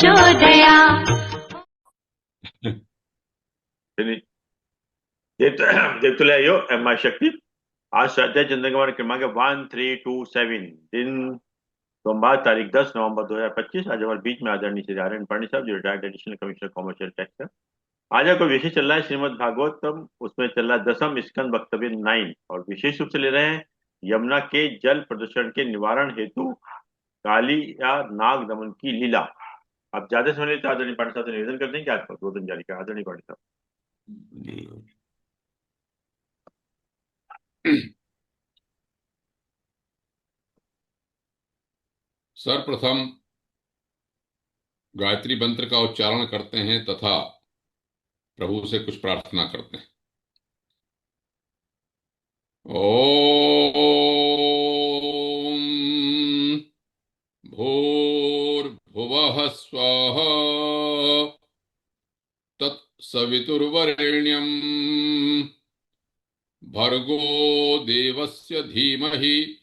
प्रचोदया। देव ले आइयो माँ शक्ति। आज स्वाध्याय चंद्रकुमार क्रमांक 1327 दिन सोमवार तारीख 10 नवंबर 2025। आज हमारे बीच में आदरणीय श्री आर्यन पांडे साहब जो retired additional commissioner commercial tax है। आज आपको विषय चल रहा है श्रीमद् भागवतम, उसमें चल रहा है दसम स्कंद वक्तव्य 9 और विशेष रूप से ले रहे हैं यमुना के जल प्रदूषण के निवारण हेतु काली या नाग दमन की लीला। आप ज्यादा समय लेते आदरणीय पांडे साहब से निवेदन करते हैं कि आज उद्बोधन जारी का। आदरणीय पांडे साहब। सर्वप्रथम गायत्री मंत्र का उच्चारण करते हैं तथा प्रभु से कुछ प्रार्थना करते हैं। ओम भूर्भुवः स्वः तत्सवितुर्वरेण्यं भर्गो देवस्य धीमहि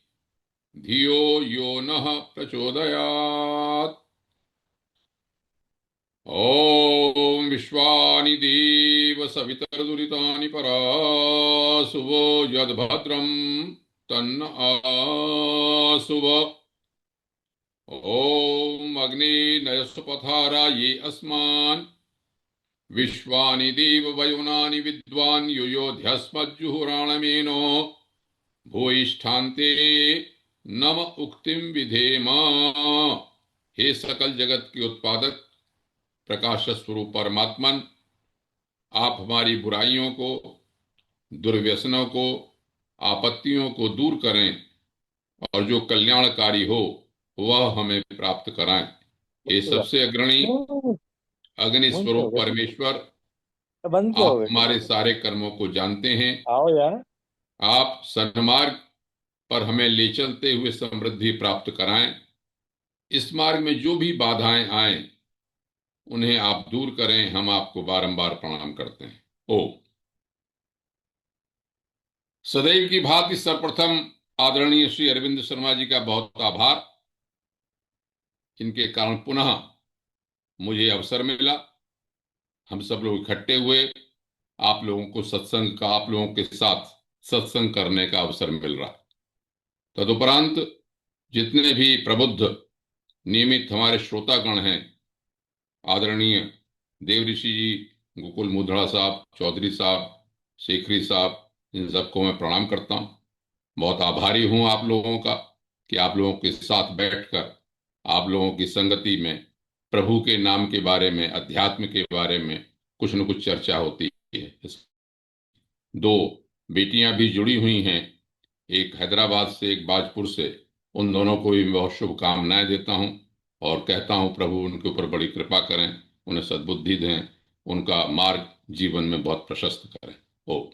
धियो यो नः प्रचोदयात्। ओम विश्वानि देव सवितर्दुरितानि परासुवो यद्भद्रं तन्न आसुव। ओम अग्ने नयस्पथारा ये अस्मान् विश्वानि देव वयुनानि विद्वान् युयोध्यस्मज्जुहुराणमेनो भूयिष्ठान्ते नम उक्तिं विधेम। हे सकल जगत के उत्पादक प्रकाश स्वरूप परमात्मन, आप हमारी बुराइयों को, दुर्व्यसनों को, आपत्तियों को दूर करें और जो कल्याणकारी हो वह हमें प्राप्त कराएं। ये सबसे अग्रणी अग्नि स्वरूप परमेश्वर, आप हमारे सारे कर्मों को जानते हैं। आओ यार, आप सन्मार्ग पर हमें ले चलते हुए समृद्धि प्राप्त कराएं। इस मार्ग में जो भी बाधाएं आए उन्हें आप दूर करें। हम आपको बारंबार प्रणाम करते हैं। ओम। सदैव की भांति सर्वप्रथम आदरणीय श्री अरविंद शर्मा जी का बहुत आभार, जिनके कारण पुनः मुझे अवसर मिला। हम सब लोग इकट्ठे हुए, आप लोगों को सत्संग का, आप लोगों के साथ सत्संग करने का अवसर मिल रहा। तदुपरांत जितने भी प्रबुद्ध नियमित हमारे श्रोतागण हैं, आदरणीय देव ऋषि जी, गोकुल मुद्रा साहब, चौधरी साहब, शेखरी साहब, इन सबको मैं प्रणाम करता हूं। बहुत आभारी हूं आप लोगों का कि आप लोगों के साथ बैठकर आप लोगों की संगति में प्रभु के नाम के बारे में, अध्यात्म के बारे में कुछ न कुछ चर्चा होती है। दो बेटियां भी जुड़ी हुई हैं, एक हैदराबाद से, एक बाजपुर से। उन दोनों को भी बहुत शुभकामनाएं देता हूं और कहता हूं प्रभु उनके ऊपर बड़ी कृपा करें, उन्हें सद्बुद्धि दें, उनका मार्ग जीवन में बहुत प्रशस्त करें। ओ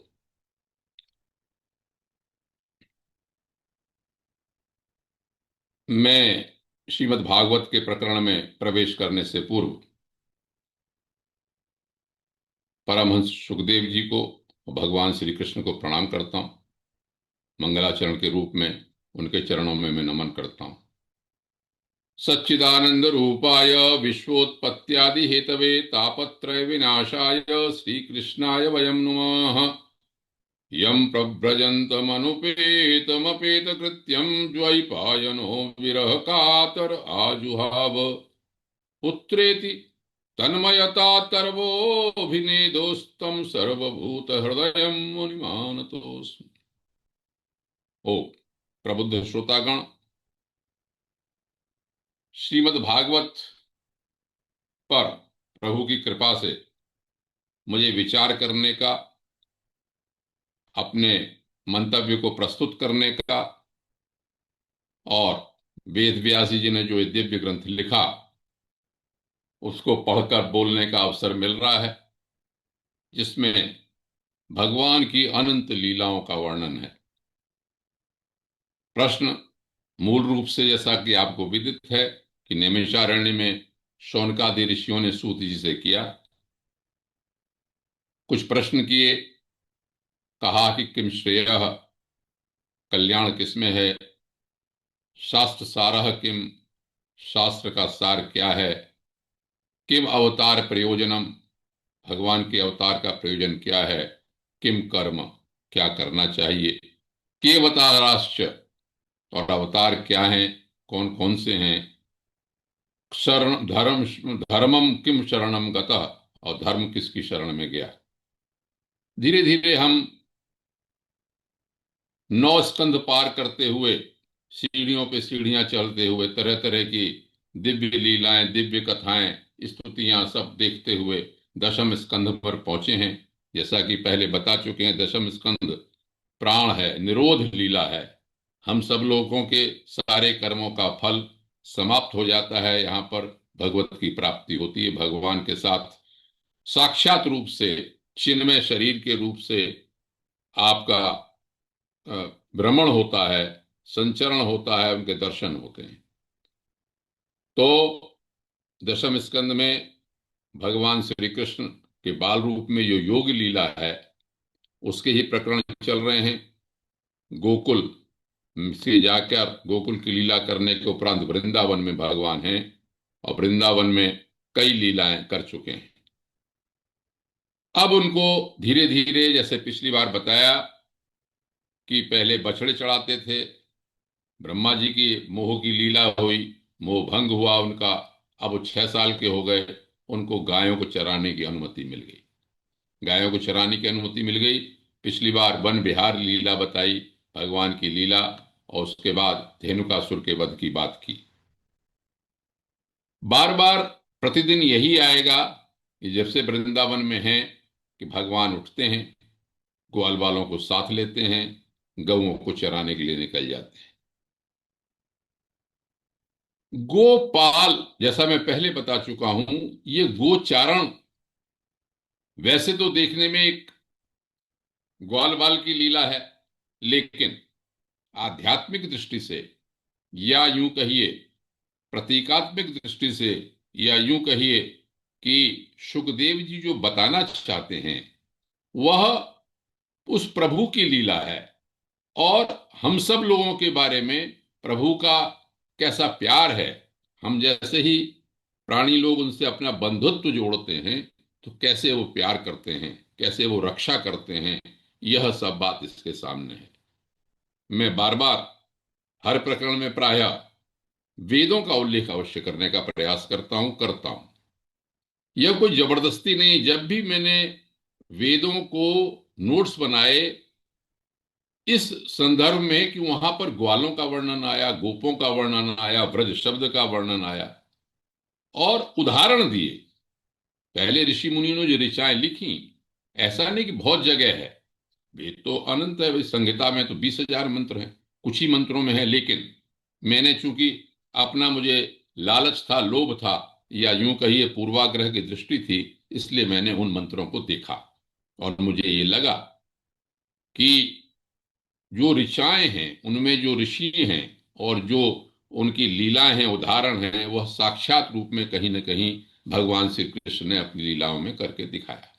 मैं श्रीमद् भागवत के प्रकरण में प्रवेश करने से पूर्व परमहंस सुखदेव जी को, भगवान श्री कृष्ण को प्रणाम करता हूं। मंगलाचरण के रूप में उनके चरणों में मैं नमन करता हूं। सच्चिदानंद रूपाय विश्वोत्पत्त्यादि हेतवे तापत्रय विनाशाय श्री कृष्णाय वयं नुमः। यं प्रव्रजन्तमनुपेतमपेत कृत्यं द्वैपायनो विरह कातर आजुहाव। पुत्रेति तन्मयतातर्वोऽभिनेदोस्तं सर्वभूत हृदय मुनिमानतोऽस्मि। ओ प्रबुद्ध श्रोतागण, श्रीमद् भागवत पर प्रभु की कृपा से मुझे विचार करने का, अपने मंतव्य को प्रस्तुत करने का और वेद व्यासी जी ने जो दिव्य ग्रंथ लिखा उसको पढ़कर बोलने का अवसर मिल रहा है, जिसमें भगवान की अनंत लीलाओं का वर्णन है। प्रश्न मूल रूप से, जैसा कि आपको विदित है कि नैमिषारण्य में शौनकादि ऋषियों ने सूत जी से किया, कुछ प्रश्न किए। कहा कि किम श्रेयः, कल्याण किसमें है, शास्त्र सारः किम, शास्त्र का सार क्या है, किम अवतार प्रयोजनम, भगवान के अवतार का प्रयोजन क्या है। किम कर्म, क्या करना चाहिए। के अवताराश्च, और अवतार क्या हैं, कौन कौन से हैं। शरण धर्म, धर्मम किम शरणम गतः, और धर्म किसकी शरण में गया। धीरे धीरे हम 9 स्कंध पार करते हुए, सीढ़ियों पे सीढ़ियां चलते हुए, तरह तरह की दिव्य लीलाएं, दिव्य कथाएं, स्तुतियां सब देखते हुए 10म स्कंध पर पहुंचे हैं। जैसा कि पहले बता चुके हैं, 10म स्कंध प्राण है, निरोध लीला है। हम सब लोगों के सारे कर्मों का फल समाप्त हो जाता है, यहाँ पर भगवत की प्राप्ति होती है। भगवान के साथ साक्षात रूप से, चिन्मय शरीर के रूप से आपका अ, भ्रमण होता है, संचरण होता है, उनके दर्शन होते हैं। तो 10म स्कंद में भगवान श्री कृष्ण के बाल रूप में जो योग लीला है, उसके ही प्रकरण चल रहे हैं। गोकुल से जाकर गोकुल की लीला करने के उपरांत वृंदावन में भगवान हैं, और वृंदावन में कई लीलाएं कर चुके हैं। अब उनको धीरे धीरे, जैसे पिछली बार बताया कि पहले बछड़े चढ़ाते थे, ब्रह्मा जी की मोह की लीला हुई, मोह भंग हुआ उनका। अब वो 6 साल के हो गए, उनको गायों को चराने की अनुमति मिल गई। गायों को चराने की अनुमति मिल गई। पिछली बार वन विहार लीला बताई, भगवान की लीला, और उसके बाद धेनुकासुर के वध की बात की। बार बार प्रतिदिन यही आएगा कि जब से वृंदावन में हैं कि भगवान उठते हैं, ग्वाल वालों को साथ लेते हैं, गऊओं को चराने के लिए निकल जाते हैं। गोपाल, जैसा मैं पहले बता चुका हूं, ये गोचारण वैसे तो देखने में एक ग्वाल बाल की लीला है, लेकिन आध्यात्मिक दृष्टि से, या यूं कहिए प्रतीकात्मक दृष्टि से, या यूं कहिए कि सुखदेव जी जो बताना चाहते हैं वह उस प्रभु की लीला है, और हम सब लोगों के बारे में प्रभु का कैसा प्यार है। हम जैसे ही प्राणी लोग उनसे अपना बंधुत्व जोड़ते हैं, तो कैसे वो प्यार करते हैं, कैसे वो रक्षा करते हैं, यह सब बात इसके सामने है। मैं बार बार हर प्रकरण में प्रायः वेदों का उल्लेख अवश्य करने का प्रयास करता हूं। यह कोई जबरदस्ती नहीं। जब भी मैंने वेदों को नोट्स बनाए इस संदर्भ में कि वहां पर ग्वालों का वर्णन आया, गोपों का वर्णन आया, ब्रज शब्द का वर्णन आया, और उदाहरण दिए। पहले ऋषि मुनियों ने जो ऋचाएं लिखी, ऐसा नहीं कि बहुत जगह है, वेद तो अनंत है। इस संहिता में तो 20,000 मंत्र हैं, कुछ ही मंत्रों में है। लेकिन मैंने चूंकि अपना, मुझे लालच था, लोभ था, या यूं कहिए पूर्वाग्रह की दृष्टि थी, इसलिए मैंने उन मंत्रों को देखा, और मुझे ये लगा कि जो ऋचाएं हैं, उनमें जो ऋषि हैं और जो उनकी लीलाएं हैं, उदाहरण हैं, वह साक्षात रूप में कहीं ना कहीं भगवान श्री कृष्ण ने अपनी लीलाओं में करके दिखाया।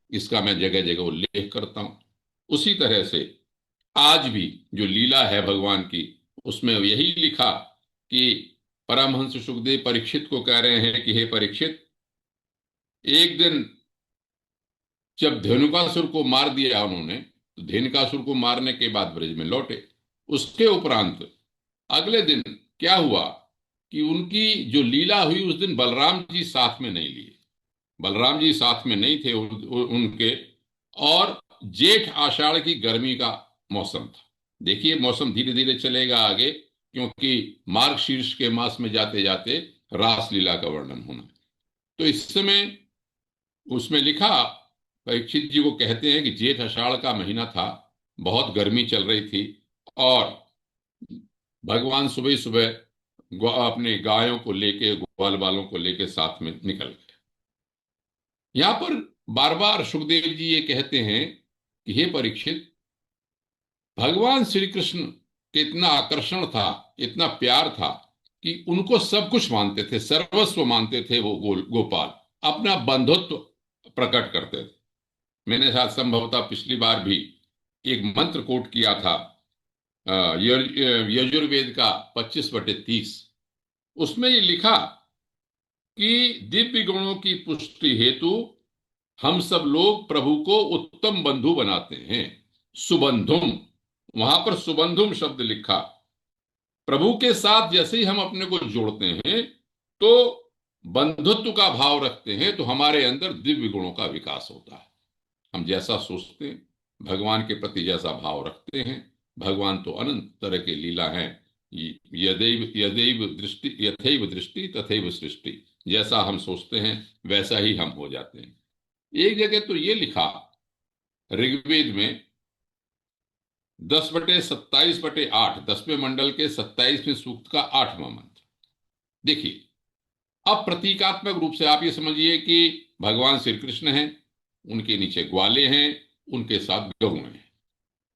इसका मैं जगह जगह उल्लेख करता हूं। उसी तरह से आज भी जो लीला है भगवान की, उसमें यही लिखा कि परमहंस सुखदेव परीक्षित को कह रहे हैं कि हे परीक्षित, एक दिन जब धेनुकासुर को मार दिया उन्होंने, तो धेनुकासुर को मारने के बाद ब्रज में लौटे। उसके उपरांत अगले दिन क्या हुआ कि उनकी जो लीला हुई, उस दिन बलराम जी साथ में नहीं लिए। बलराम जी साथ में नहीं थे उनके, और जेठ आषाढ़ की गर्मी का मौसम था। देखिए, मौसम धीरे धीरे चलेगा आगे, क्योंकि मार्ग शीर्ष के मास में जाते जाते रास लीला का वर्णन होना है। तो इस समय उसमें लिखा, परीक्षित जी को कहते हैं कि जेठ आषाढ़ का महीना था, बहुत गर्मी चल रही थी, और भगवान सुबह सुबह अपने गायों को लेके, ग्वाल बालों को लेके साथ में निकल गए। यहां पर बार बार सुखदेव जी ये कहते हैं कि हे परीक्षित, भगवान श्री कृष्ण के इतना आकर्षण था, इतना प्यार था कि उनको सब कुछ मानते थे, सर्वस्व मानते थे। वो गोपाल अपना बंधुत्व प्रकट करते थे। मैंने शायद संभवतः पिछली बार भी एक मंत्र कोट किया था, यजुर्वेद का 25/30। उसमें ये लिखा कि दिव्य गुणों की पुष्टि हेतु हम सब लोग प्रभु को उत्तम बंधु बनाते हैं। सुबंधुम, वहां पर सुबंधुम शब्द लिखा। प्रभु के साथ जैसे ही हम अपने को जोड़ते हैं तो बंधुत्व का भाव रखते हैं, तो हमारे अंदर दिव्य गुणों का विकास होता है। हम जैसा सोचते हैं, भगवान के प्रति जैसा भाव रखते हैं, भगवान तो अनंत तरह की लीला है। यदैव यदैव दृष्टि यथैव दृष्टि तथैव सृष्टि, जैसा हम सोचते हैं वैसा ही हम हो जाते हैं। एक जगह तो ये लिखा ऋग्वेद में 10/27/8, 10वें मंडल के 27वें सूक्त का 8वां मंत्र। देखिए, अब प्रतीकात्मक रूप से आप ये समझिए कि भगवान श्री कृष्ण हैं, उनके नीचे ग्वाले हैं, उनके साथ गऊ हैं,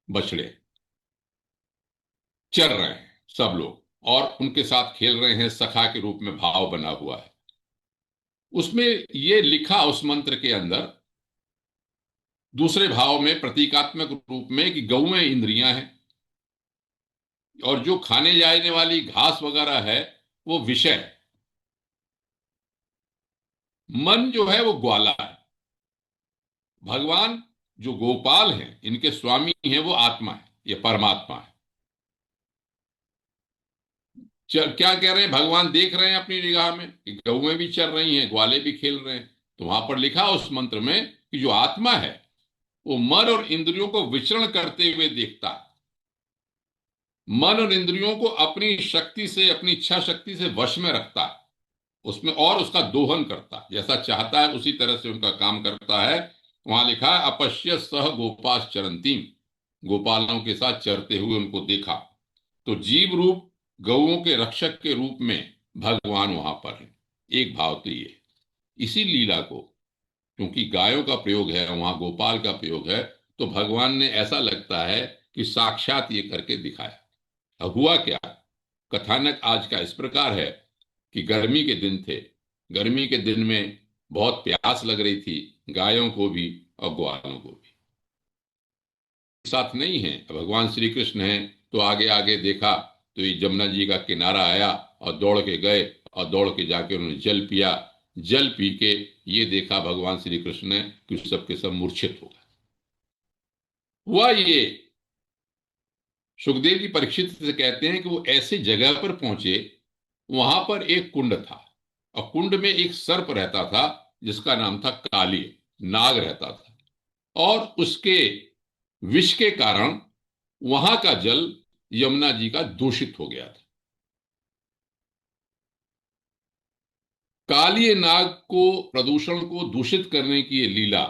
बछड़े चर रहे हैं सब लोग, और उनके साथ खेल रहे हैं, सखा के रूप में भाव बना हुआ है। उसमें ये लिखा उस मंत्र के अंदर दूसरे भाव में प्रतीकात्मक रूप में कि गौएं इंद्रियां हैं, और जो खाने जाने वाली घास वगैरह है वो विषय है। मन जो है वो ग्वाला है। भगवान जो गोपाल हैं, इनके स्वामी हैं, वो आत्मा है, ये परमात्मा है। क्या कह रहे हैं, भगवान देख रहे हैं अपनी निगाह में कि गौएं भी चल रही हैं, ग्वाले भी खेल रहे हैं। तो वहां पर लिखा उस मंत्र में कि जो आत्मा है वो मन और इंद्रियों को विचरण करते हुए देखता है, मन और इंद्रियों को अपनी शक्ति से, अपनी इच्छा शक्ति से वश में रखता है उसमें, और उसका दोहन करता है, जैसा चाहता है उसी तरह से उनका काम करता है। वहां लिखा है अपश्य सह गोपास चरंतीम, गोपालों के साथ चरते हुए उनको देखा। तो जीव रूप गौओं के रक्षक के रूप में भगवान वहां पर है। एक भाव तो ये, इसी लीला को, क्योंकि गायों का प्रयोग है वहां, गोपाल का प्रयोग है, तो भगवान ने ऐसा लगता है कि साक्षात ये करके दिखाया। अब हुआ क्या, कथानक आज का इस प्रकार है कि गर्मी के दिन थे, गर्मी के दिन में बहुत प्यास लग रही थी, गायों को भी और ग्वालों को भी। साथ नहीं है, भगवान श्री कृष्ण हैं, तो आगे आगे देखा तो ये जमुना जी का किनारा आया और दौड़ के गए, और दौड़ के जाके उन्होंने जल पिया। जल पी के ये देखा भगवान श्री कृष्ण ने कि सब के सब मूर्छित हो गए। हुआ ये, सुखदेव जी परीक्षित से कहते हैं कि वो ऐसे जगह पर पहुंचे, वहां पर एक कुंड था, और कुंड में एक सर्प रहता था जिसका नाम था काली, नाग रहता था, और उसके विष के कारण वहां का जल यमुना जी का दूषित हो गया था। काली नाग को, प्रदूषण को दूषित करने की ये लीला,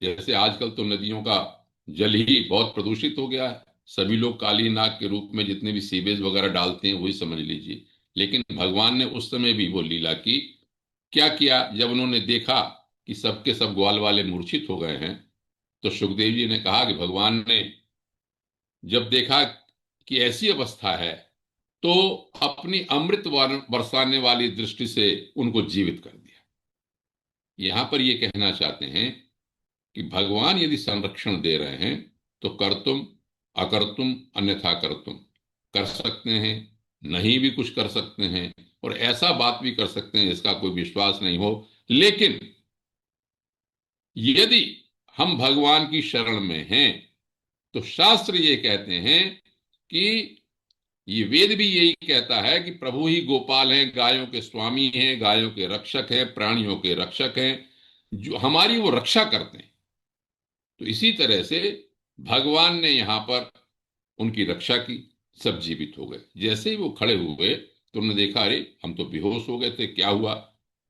जैसे आजकल तो नदियों का जल ही बहुत प्रदूषित हो गया है, सभी लोग काली नाग के रूप में जितने भी सीवेज वगैरह डालते हैं वही समझ लीजिए। लेकिन भगवान ने उस समय भी वो लीला की। क्या किया, जब उन्होंने देखा कि सबके सब ग्वाल वाले मूर्छित हो गए हैं, तो सुखदेव जी ने कहा कि भगवान ने जब देखा कि ऐसी अवस्था है, तो अपनी अमृत बरसाने वाली दृष्टि से उनको जीवित कर दिया। यहां पर ये कहना चाहते हैं कि भगवान यदि संरक्षण दे रहे हैं तो कर्तुम अकर्तुम अन्यथा कर्तुम, कर सकते हैं, नहीं भी कुछ कर सकते हैं, और ऐसा बात भी कर सकते हैं जिसका कोई विश्वास नहीं हो। लेकिन यदि हम भगवान की शरण में हैं तो शास्त्र ये कहते हैं कि ये वेद भी यही कहता है कि प्रभु ही गोपाल हैं, गायों के स्वामी हैं, गायों के रक्षक हैं, प्राणियों के रक्षक हैं, जो हमारी वो रक्षा करते हैं। तो इसी तरह से भगवान ने यहां पर उनकी रक्षा की, सब जीवित हो गए। जैसे ही वो खड़े हुए तो उन्होंने देखा, अरे हम तो बेहोश हो गए थे, क्या हुआ।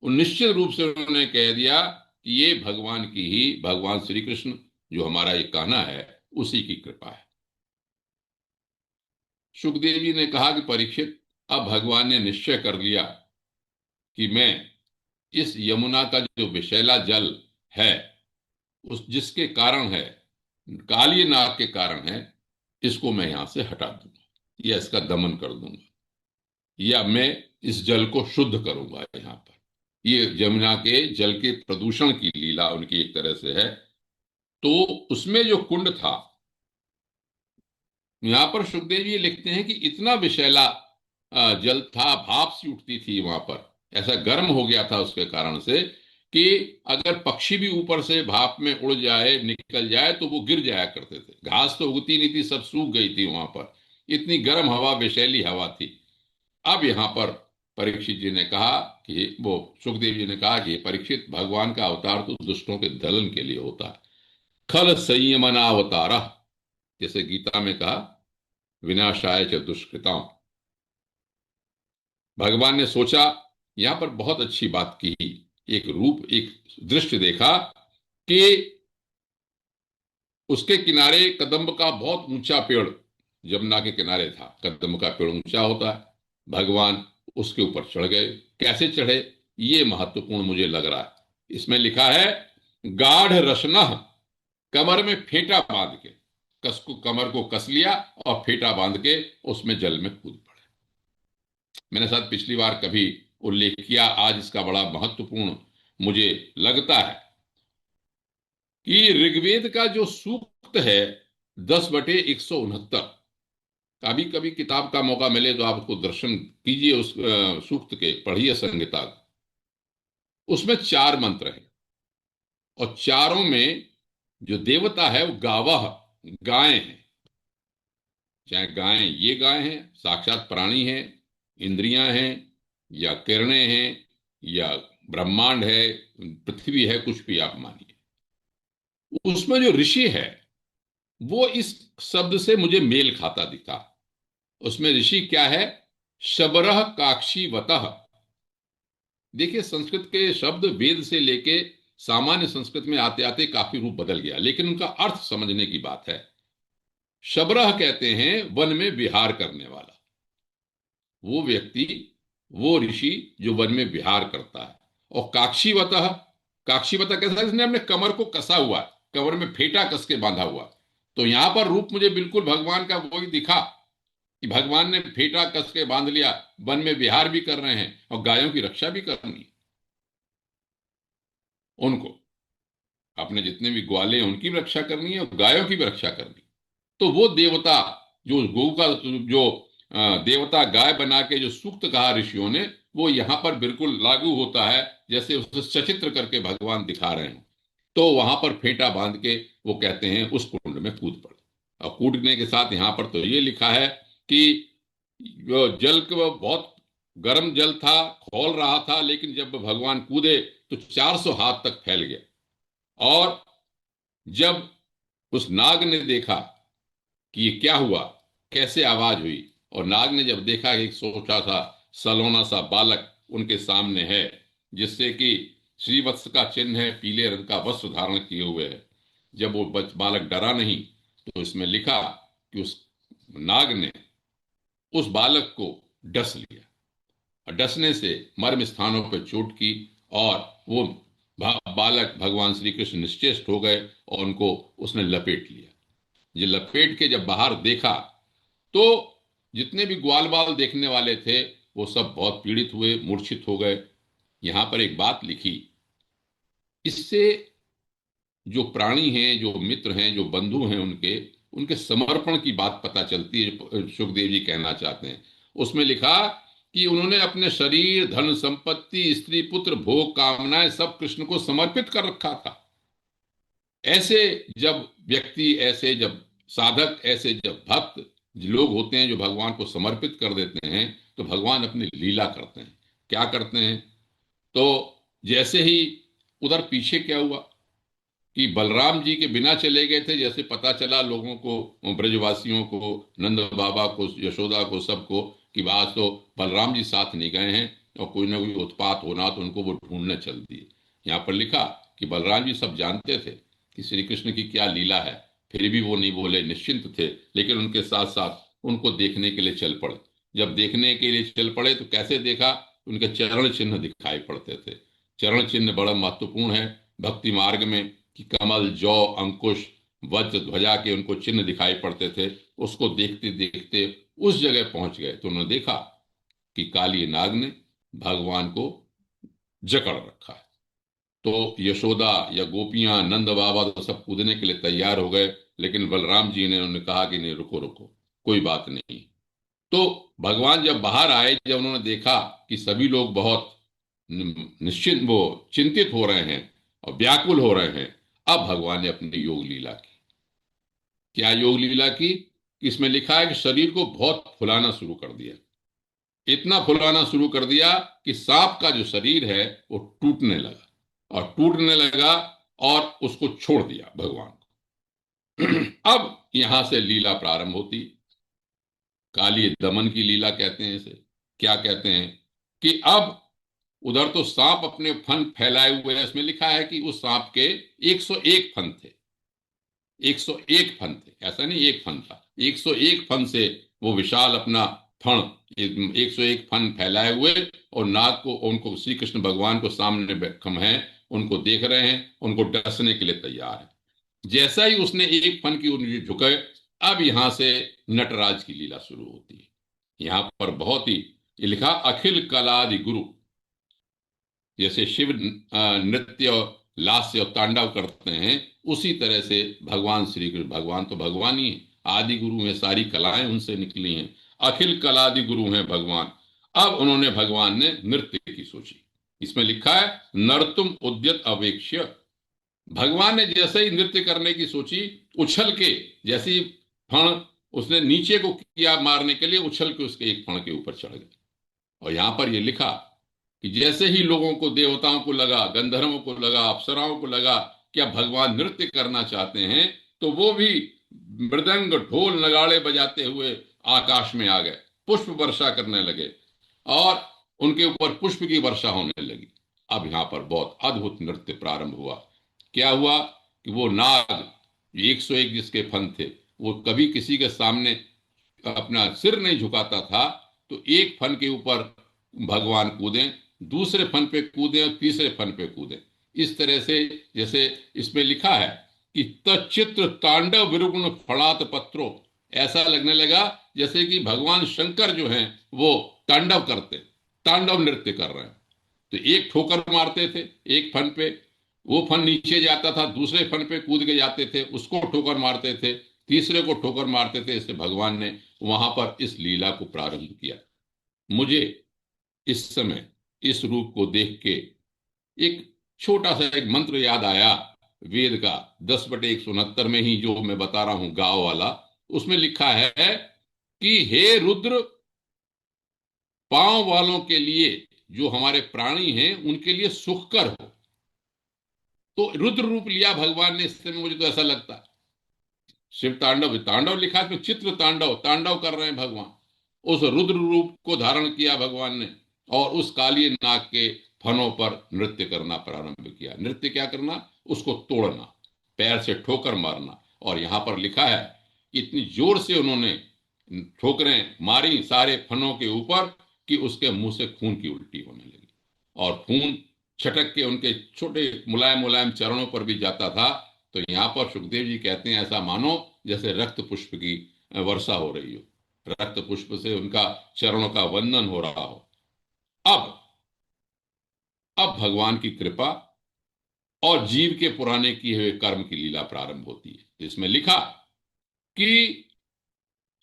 और निश्चित रूप से उन्होंने कह दिया कि ये भगवान की ही, भगवान श्री कृष्ण जो हमारा ये कहना है, उसी की कृपा है। सुखदेव जी ने कहा कि परीक्षित, अब भगवान ने निश्चय कर लिया कि मैं इस यमुना का जो विषैला जल है, उस जिसके कारण है, काली नाग के कारण है, इसको मैं यहां से हटा दूंगा, या इसका दमन कर दूंगा, या मैं इस जल को शुद्ध करूंगा यहां पर। ये यमुना के जल के प्रदूषण की लीला उनकी एक तरह से है। तो उसमें जो कुंड था, यहां पर सुखदेव जी लिखते हैं कि इतना विषैला जल था, भाप सी उठती थी वहां पर, ऐसा गर्म हो गया था उसके कारण से कि अगर पक्षी भी ऊपर से भाप में उड़ जाए, निकल जाए, तो वो गिर जाया करते थे। घास तो उगती नहीं थी, सब सूख गई थी वहां पर। इतनी गर्म हवा, विषैली हवा थी। अब यहां पर परीक्षित जी ने कहा कि वो सुखदेव जी ने कहा कि परीक्षित, भगवान का अवतार तो दुष्टों के दलन के लिए होता है। खल संयमनावतार, जैसे गीता में कहा, विनाशाय च दुष्कृताम। भगवान ने सोचा, यहां पर बहुत अच्छी बात की, एक रूप, एक दृश्य देखा कि उसके किनारे कदम्ब का बहुत ऊंचा पेड़, यमुना के किनारे था। कदम्ब का पेड़ ऊंचा होता है। भगवान उसके ऊपर चढ़ गए। कैसे चढ़े, ये महत्वपूर्ण मुझे लग रहा है। इसमें लिखा है, गाढ़ रसना, कमर में फेंटा बांध के, कस को, कमर को कस लिया और फेंटा बांध के उसमें जल में कूद पड़े। मैंने शायद पिछली बार कभी उल्लेख किया, आज इसका बड़ा महत्वपूर्ण मुझे लगता है कि ऋग्वेद का जो सूक्त है 10/169, कभी कभी किताब का मौका मिले तो आप उसको दर्शन कीजिए, उस सूक्त के पढ़िए संहिता। उसमें 4 मंत्र हैं और चारों में जो देवता है वो गावह, गाय हैं। चाहे गायें, ये गाय हैं, साक्षात प्राणी हैं, इंद्रियां हैं, या किरणें हैं, या ब्रह्मांड है, पृथ्वी है, कुछ भी आप मानिए। उसमें जो ऋषि है वो इस शब्द से मुझे मेल खाता दिखा। उसमें ऋषि क्या है, शबरह काक्षीवतः। देखिए, संस्कृत के शब्द वेद से लेके सामान्य संस्कृत में आते आते काफी रूप बदल गया, लेकिन उनका अर्थ समझने की बात है। शबरह कहते हैं वन में विहार करने वाला, वो व्यक्ति, वो ऋषि जो वन में विहार करता है। और काक्षीवतः, काक्षीवतः कैसा, इसने अपने कमर को कसा हुआ, कमर में फेंटा कस के बांधा हुआ। तो यहां पर रूप मुझे बिल्कुल भगवान का वही दिखा कि भगवान ने फेंटा कस के बांध लिया, वन में विहार भी कर रहे हैं और गायों की रक्षा भी करनी है उनको। अपने जितने भी ग्वाले हैं उनकी भी रक्षा करनी है और गायों की भी रक्षा करनी है। तो वो देवता, जो गौ का, जो देवता गाय बना के जो सूक्त कहा ऋषियों ने, वो यहां पर बिल्कुल लागू होता है, जैसे उसे सचित्र करके भगवान दिखा रहे हैं। तो वहां पर फेंटा बांध के वो कहते हैं उस कुंड में कूद पड़े। और कूदने के साथ यहां पर तो ये लिखा है कि वो जल को बहुत गर्म जल था, खौल रहा था, लेकिन जब भगवान कूदे तो 400 हाथ तक फैल गया। और जब उस नाग ने देखा कि ये क्या हुआ, कैसे आवाज हुई, और नाग ने जब देखा कि एक छोटा सा सलोना सा बालक उनके सामने है, जिससे कि श्रीवत्स का चिन्ह है, पीले रंग का वस्त्र धारण किए हुए है, जब वो बालक डरा नहीं, तो इसमें लिखा कि उस नाग ने उस बालक को डस लिया, और डसने से मर्म स्थानों पर चोट की, और वो बालक भगवान श्री कृष्ण निश्चेष्ट हो गए और उनको उसने लपेट लिया। ये लपेट के जब बाहर देखा तो जितने भी ग्वाल बाल देखने वाले थे वो सब बहुत पीड़ित हुए, मूर्छित हो गए। यहां पर एक बात लिखी, इससे जो प्राणी हैं, जो मित्र हैं, जो बंधु हैं, उनके उनके समर्पण की बात पता चलती है, जो सुखदेव जी कहना चाहते हैं। उसमें लिखा कि उन्होंने अपने शरीर, धन संपत्ति, स्त्री पुत्र, भोग कामनाएं सब कृष्ण को समर्पित कर रखा था। ऐसे जब व्यक्ति, ऐसे जब साधक, ऐसे जब भक्त लोग होते हैं जो भगवान को समर्पित कर देते हैं, तो भगवान अपनी लीला करते हैं। क्या करते हैं, तो जैसे ही उधर पीछे क्या हुआ कि बलराम जी के बिना चले गए थे, जैसे पता चला लोगों को, ब्रजवासियों को, नंद बाबा को, यशोदा को, सबको, कि आज तो बलराम जी साथ नहीं गए हैं और कोई ना कोई उत्पात होना, तो उनको वो ढूंढने चल दिए। यहाँ पर लिखा कि बलराम जी सब जानते थे कि श्री कृष्ण की क्या लीला है, फिर भी वो नहीं बोले, निश्चिंत थे, लेकिन उनके साथ साथ उनको देखने के लिए चल पड़े। जब देखने के लिए चल पड़े तो कैसे देखा, उनके चरण चिन्ह दिखाई पड़ते थे। चरण चिन्ह बड़ा महत्वपूर्ण है भक्ति मार्ग में, कि कमल, जौ, अंकुश, वज्र, ध्वजा के उनको चिन्ह दिखाई पड़ते थे। उसको देखते देखते उस जगह पहुंच गए तो उन्होंने देखा कि काली नाग ने भगवान को जकड़ रखा है। तो यशोदा या गोपियां, नंद बाबा तो सब कूदने के लिए तैयार हो गए, लेकिन बलराम जी ने उन्हें कहा कि नहीं, रुको रुको, कोई बात नहीं। तो भगवान जब बाहर आए, जब उन्होंने देखा कि सभी लोग बहुत निश्चिंत, वो चिंतित हो रहे हैं और व्याकुल हो रहे हैं। अब भगवान ने अपनी योग लीला की। क्या योग लीला की? इसमें लिखा है कि शरीर को बहुत फुलाना शुरू कर दिया। इतना फुलाना शुरू कर दिया कि सांप का जो शरीर है वो टूटने लगा, और टूटने लगा और उसको छोड़ दिया भगवान को। अब यहां से लीला प्रारंभ होती। काली दमन की लीला कहते हैं इसे। क्या कहते हैं कि अब उधर तो सांप अपने फन फैलाए हुए हैं। इसमें लिखा है कि उस सांप के 101 फन थे। 101 फन थे, ऐसा नहीं एक फन था, 101 फन से वो विशाल अपना फण, 101 फन फैलाए हुए, और नाग को, उनको श्री कृष्ण भगवान को सामने बैठम है, उनको देख रहे हैं, उनको डसने के लिए तैयार है। जैसा ही उसने एक फन की उंगली झुके, अब यहां से नटराज की लीला शुरू होती है। यहां पर बहुत ही ये लिखा, अखिल कलादि गुरु। जैसे शिव नृत्य, लास्य और तांडव करते हैं, उसी तरह से भगवान श्री कृष्ण, भगवान तो भगवान ही है, आदि गुरु हैं, सारी कलाएं उनसे निकली हैं, अखिल कलादि गुरु हैं भगवान। अब उन्होंने, भगवान ने नृत्य की सोची। इसमें लिखा है, नर्तुम उद्यत अवेक्ष्य। भगवान ने जैसे ही नृत्य करने की सोची, उछल के, जैसे ही फण उसने नीचे को किया मारने के लिए, उछल के उसके एक फण के ऊपर चढ़ गए। और यहां पर यह लिखा कि जैसे ही लोगों को, देवताओं को लगा, गंधर्वों को लगा, अप्सराओं को लगा कि अब भगवान नृत्य करना चाहते हैं, तो वो भी मृदंग ढोल नगाड़े बजाते हुए आकाश में आ गए, पुष्प वर्षा करने लगे, और उनके ऊपर पुष्प की वर्षा होने लगी। अब यहां पर बहुत अद्भुत नृत्य प्रारंभ हुआ। क्या हुआ कि वो नाग, 101 जिसके फन थे, वो कभी किसी के सामने अपना सिर नहीं झुकाता था। तो एक फन के ऊपर भगवान कूदें, दूसरे फन पे कूदें, और तीसरे फन पे कूदें। इस तरह से, जैसे इसमें लिखा है कि तचित्र तांडव विरुग्ण फड़ात पत्रो, ऐसा लगने लगा जैसे कि भगवान शंकर जो हैं वो तांडव करते, तांडव नृत्य कर रहे हैं। तो एक ठोकर मारते थे एक फन पे, वो फन नीचे जाता था, दूसरे फन पे कूद के जाते थे, उसको ठोकर मारते थे, तीसरे को ठोकर मारते थे। इससे भगवान ने वहां पर इस लीला को प्रारंभ किया। मुझे इस समय इस रूप को देख के एक छोटा सा एक मंत्र याद आया, वेद का 10/169 में ही, जो मैं बता रहा हूं गांव वाला। उसमें लिखा है कि हे रुद्र, पांव वालों के लिए, जो हमारे प्राणी हैं उनके लिए सुखकर हो। तो रुद्र रूप लिया भगवान ने इस समय, मुझे तो ऐसा लगता है। शिव तांडव, तांडव लिखा है, चित्र तांडव, तांडव कर रहे हैं भगवान। उस रुद्र रूप को धारण किया भगवान ने, और उस काली नाग के फनों पर नृत्य करना प्रारंभ किया। नृत्य क्या करना? उसको तोड़ना, पैर से ठोकर मारना। और यहां पर लिखा है, इतनी जोर से उन्होंने ठोकरें मारी सारे फनों के ऊपर कि उसके मुंह से खून की उल्टी होने लगी, और खून छटक के उनके छोटे मुलायम मुलायम चरणों पर भी जाता था। तो यहां पर सुखदेव जी कहते हैं, ऐसा मानो जैसे रक्त पुष्प की वर्षा हो रही हो, रक्त पुष्प से उनका चरणों का वंदन हो रहा हो। अब अब भगवान की कृपा और जीव के पुराने किए हुए कर्म की लीला प्रारंभ होती है। तो इसमें लिखा कि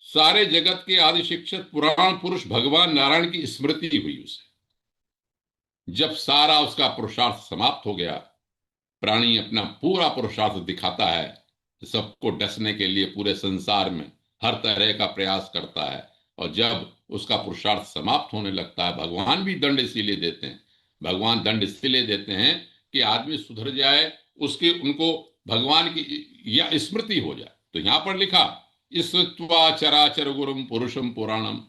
सारे जगत के आदि शिक्षक पुराण पुरुष भगवान नारायण की स्मृति हुई उसे। जब सारा उसका पुरुषार्थ समाप्त हो गया, प्राणी अपना पूरा पुरुषार्थ दिखाता है, सबको डसने के लिए पूरे संसार में हर तरह का प्रयास करता है, और जब उसका पुरुषार्थ समाप्त होने लगता है, भगवान भी दंड इसीलिए देते हैं। भगवान दंड इसलिए देते हैं कि आदमी सुधर जाए, उसके, उनको भगवान की या स्मृति हो जाए। तो यहां पर लिखा, स्मृत्वा चराचर गुरुम पुरुषम पुराणम।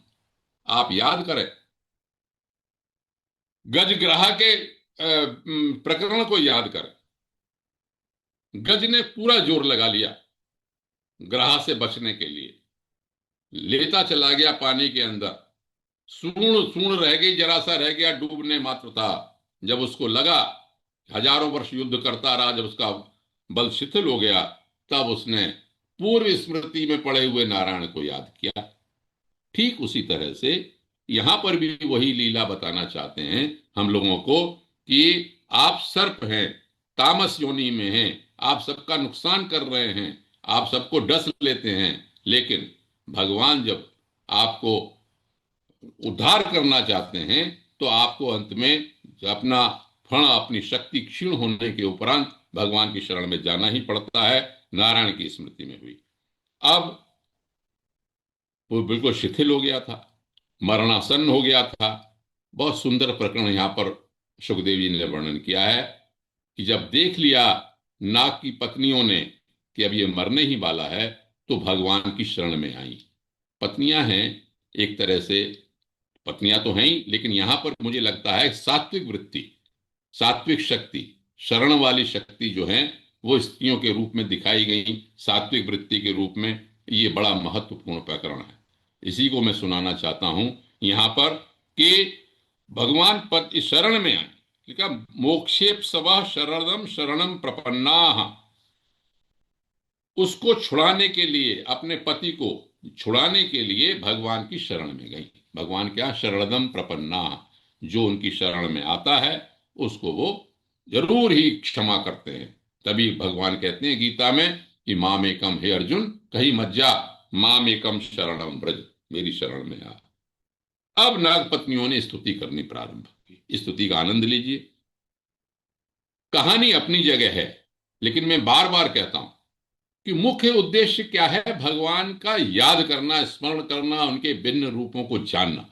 आप याद करें गजग्राह के प्रकरण को याद करें। गज ने पूरा जोर लगा लिया ग्राह से बचने के लिए, लेता चला गया पानी के अंदर, सूर्ण सूर्ण रह गई, जरा सा रह गया, डूबने मात्र था। जब उसको लगा, हजारों वर्ष युद्ध करता रहा, जब उसका बल शिथिल हो गया, तब उसने पूर्व स्मृति में पड़े हुए नारायण को याद किया। ठीक उसी तरह से यहां पर भी वही लीला बताना चाहते हैं हम लोगों को कि आप सर्प हैं, तामस योनि में हैं, आप सबका नुकसान कर रहे हैं, आप सबको डस लेते हैं, लेकिन भगवान जब आपको उद्धार करना चाहते हैं, तो आपको अंत में अपना फण, अपनी शक्ति क्षीण होने के उपरांत भगवान की शरण में जाना ही पड़ता है। नारायण की स्मृति में हुई। अब वो बिल्कुल शिथिल हो गया था, मरणासन्न हो गया था। बहुत सुंदर प्रकरण यहां पर सुखदेव जी ने वर्णन किया है कि जब देख लिया नाग की पत्नियों ने कि अब ये मरने ही वाला है, तो भगवान की शरण में आई। पत्नियां हैं एक तरह से, पत्नियां तो हैं ही, लेकिन यहां पर मुझे लगता है सात्विक वृत्ति, सात्विक शक्ति, शरण वाली शक्ति जो है वो स्त्रियों के रूप में दिखाई गई, सात्विक वृत्ति के रूप में। ये बड़ा महत्वपूर्ण प्रकरण है। इसी को मैं सुनाना चाहता हूं यहां पर कि भगवान पद इस शरण में आए। लिखा मोक्षेप सवह शरणम शरणम प्रपन्ना, उसको छुड़ाने के लिए, अपने पति को छुड़ाने के लिए भगवान की शरण में गई। भगवान क्या, शरणदम प्रपन्ना, जो उनकी शरण में आता है उसको वो जरूर ही क्षमा करते हैं। तभी भगवान कहते हैं गीता में कि माम एकम, हे अर्जुन कहीं मत जा, माम एकम शरणम ब्रज, मेरी शरण में आ। अब नाग पत्नियों ने स्तुति करनी प्रारंभ की। स्तुति का आनंद लीजिए। कहानी अपनी जगह है, लेकिन मैं बार बार कहता हूं कि मुख्य उद्देश्य क्या है, भगवान का याद करना, स्मरण करना, उनके भिन्न रूपों को जानना,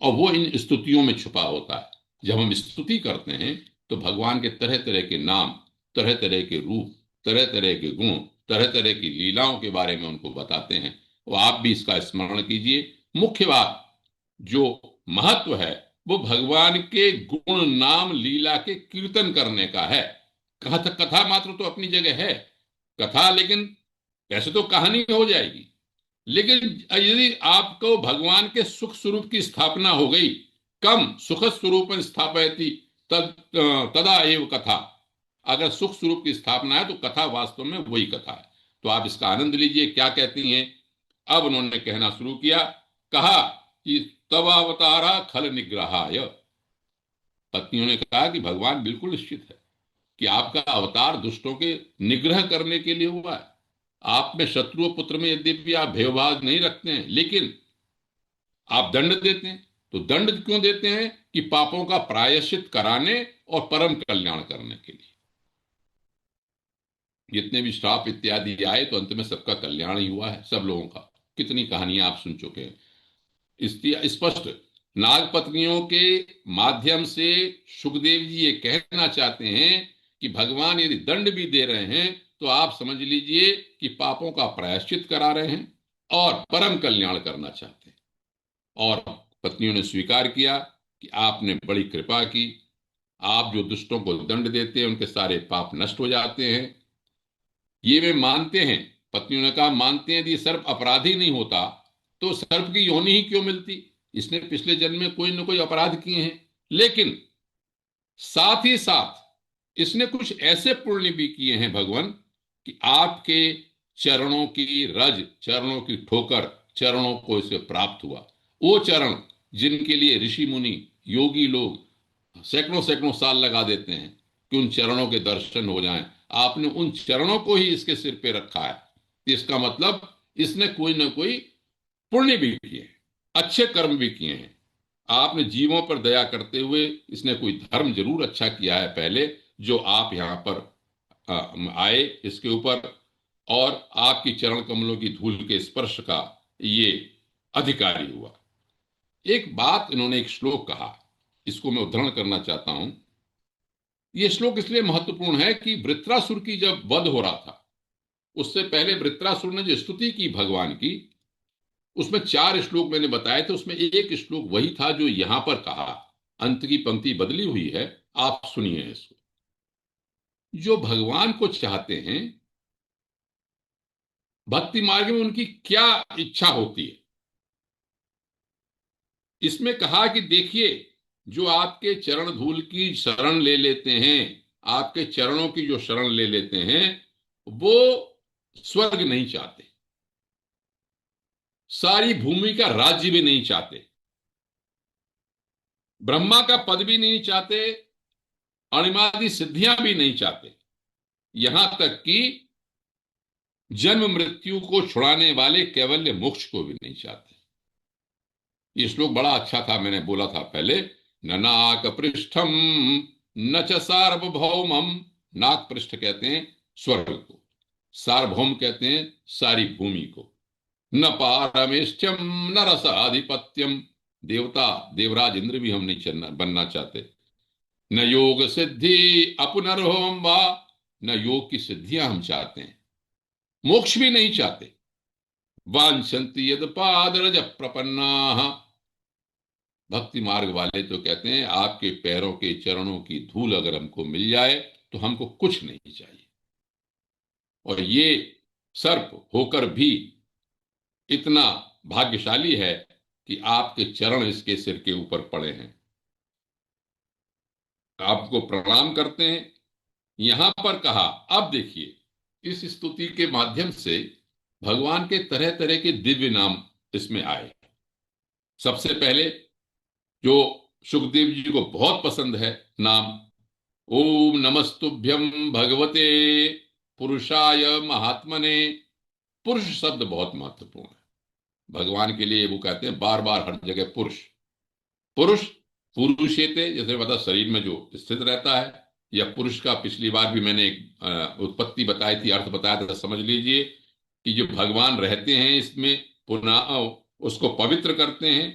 और वो इन स्तुतियों में छुपा होता है। जब हम स्तुति करते हैं तो भगवान के तरह तरह के नाम, तरह तरह के रूप, तरह तरह के गुण, तरह तरह की लीलाओं के बारे में उनको बताते हैं। वो आप भी इसका स्मरण कीजिए। मुख्य बात, जो महत्व है, वो भगवान के गुण नाम लीला के कीर्तन करने का है। कथा, कथा मात्र तो अपनी जगह है कथा, लेकिन वैसे तो कहानी हो जाएगी, लेकिन यदि आपको भगवान के सुख स्वरूप की स्थापना हो गई, कम सुख स्वरूप स्थापयति तद तदा एव कथा, अगर सुख स्वरूप की स्थापना है तो कथा वास्तव में वही कथा है। तो आप इसका आनंद लीजिए। क्या कहती हैं, अब उन्होंने कहना शुरू किया। कहा कि तब अवतारा खल निग्रहाय, पत्नियों ने कहा कि भगवान बिल्कुल निश्चित है कि आपका अवतार दुष्टों के निग्रह करने के लिए हुआ है। आप में शत्रु पुत्र में यद्यपि आप भेदभाव नहीं रखते हैं, लेकिन आप दंड देते हैं। तो दंड क्यों देते हैं, कि पापों का प्रायश्चित कराने और परम कल्याण करने के लिए। जितने भी श्राप इत्यादि आए तो अंत में सबका कल्याण ही हुआ है, सब लोगों का। कितनी कहानियां आप सुन चुके हैं। इसलिए स्पष्ट नाग पत्नियों के माध्यम से सुखदेव जी ये कहना चाहते हैं कि भगवान यदि दंड भी दे रहे हैं तो आप समझ लीजिए कि पापों का प्रायश्चित करा रहे हैं और परम कल्याण करना चाहते हैं। और पत्नियों ने स्वीकार किया कि आपने बड़ी कृपा की, आप जो दुष्टों को दंड देते हैं उनके सारे पाप नष्ट हो जाते हैं। ये वे मानते हैं। पत्नियों ने कहा मानते हैं, यदि सर्प अपराधी नहीं होता तो सर्प की योनि ही क्यों मिलती। इसने पिछले जन्म में कोई ना कोई अपराध किए हैं, लेकिन साथ ही साथ इसने कुछ ऐसे पुण्य भी किए हैं भगवान, कि आपके चरणों की रज, चरणों की ठोकर, चरणों को इसे प्राप्त हुआ। वो चरण जिनके लिए ऋषि मुनि योगी लोग सैकड़ों सैकड़ों साल लगा देते हैं कि उन चरणों के दर्शन हो जाएं, आपने उन चरणों को ही इसके सिर पे रखा है। इसका मतलब इसने कोई ना कोई पुण्य भी किए हैं, अच्छे कर्म भी किए हैं। आपने जीवों पर दया करते हुए इसने कोई धर्म जरूर अच्छा किया है पहले, जो आप यहां पर आए इसके ऊपर, और आपकी चरण कमलों की धूल के स्पर्श का ये अधिकारी हुआ। एक बात इन्होंने, एक श्लोक कहा, इसको मैं उद्धरण करना चाहता हूं। यह श्लोक इसलिए महत्वपूर्ण है कि वृत्रासुर की जब वध हो रहा था, उससे पहले वृत्रासुर ने जो स्तुति की भगवान की, उसमें 4 श्लोक मैंने बताए थे, उसमें एक श्लोक वही था जो यहां पर कहा। अंत की पंक्ति बदली हुई है, आप सुनिए इसको। जो भगवान को चाहते हैं, भक्ति मार्ग में उनकी क्या इच्छा होती है, इसमें कहा कि देखिए, जो आपके चरण धूल की शरण ले लेते हैं, आपके चरणों की जो शरण ले लेते हैं, वो स्वर्ग नहीं चाहते, सारी भूमि का राज्य भी नहीं चाहते, ब्रह्मा का पद भी नहीं चाहते, अणिमादि सिद्धियां भी नहीं चाहते, यहां तक कि जन्म मृत्यु को छुड़ाने वाले कैवल्य मोक्ष को भी नहीं चाहते। ये श्लोक बड़ा अच्छा था, मैंने बोला था पहले न नाक पृष्ठम न च सार्वभौमम। नाक पृष्ठ कहते हैं स्वर्ग को, सार्वभौम कहते हैं सारी भूमि को। न पारमेष्ठ्यम न रसाधिपत्यम। देवता देवराज इंद्र भी हम नहीं बनना चाहते। न योग सिद्धि अपुनर्भवम वा। न योग की सिद्धियां हम चाहते हैं, मोक्ष भी नहीं चाहते। वांछन्ति यद पादरज प्रपन्ना। भक्ति मार्ग वाले तो कहते हैं आपके पैरों के चरणों की धूल अगर हमको मिल जाए तो हमको कुछ नहीं चाहिए। और ये सर्प होकर भी इतना भाग्यशाली है कि आपके चरण इसके सिर के ऊपर पड़े हैं, आपको प्रणाम करते हैं। यहां पर कहा, अब देखिए इस स्तुति के माध्यम से भगवान के तरह तरह के दिव्य नाम इसमें आए। सबसे पहले जो सुखदेव जी को बहुत पसंद है नाम, ओम नमस्तुभ्यम भगवते पुरुषाय महात्मने। पुरुष शब्द बहुत महत्वपूर्ण है भगवान के लिए। वो कहते हैं बार बार हर जगह पुरुष पुरुष। पुरुषेते जैसे बता शरीर में जो स्थित रहता है, या पुरुष का पिछली बार भी मैंने एक उत्पत्ति बताई थी, अर्थ बताया था, समझ लीजिए कि जो भगवान रहते हैं इसमें, पुनः उसको पवित्र करते हैं,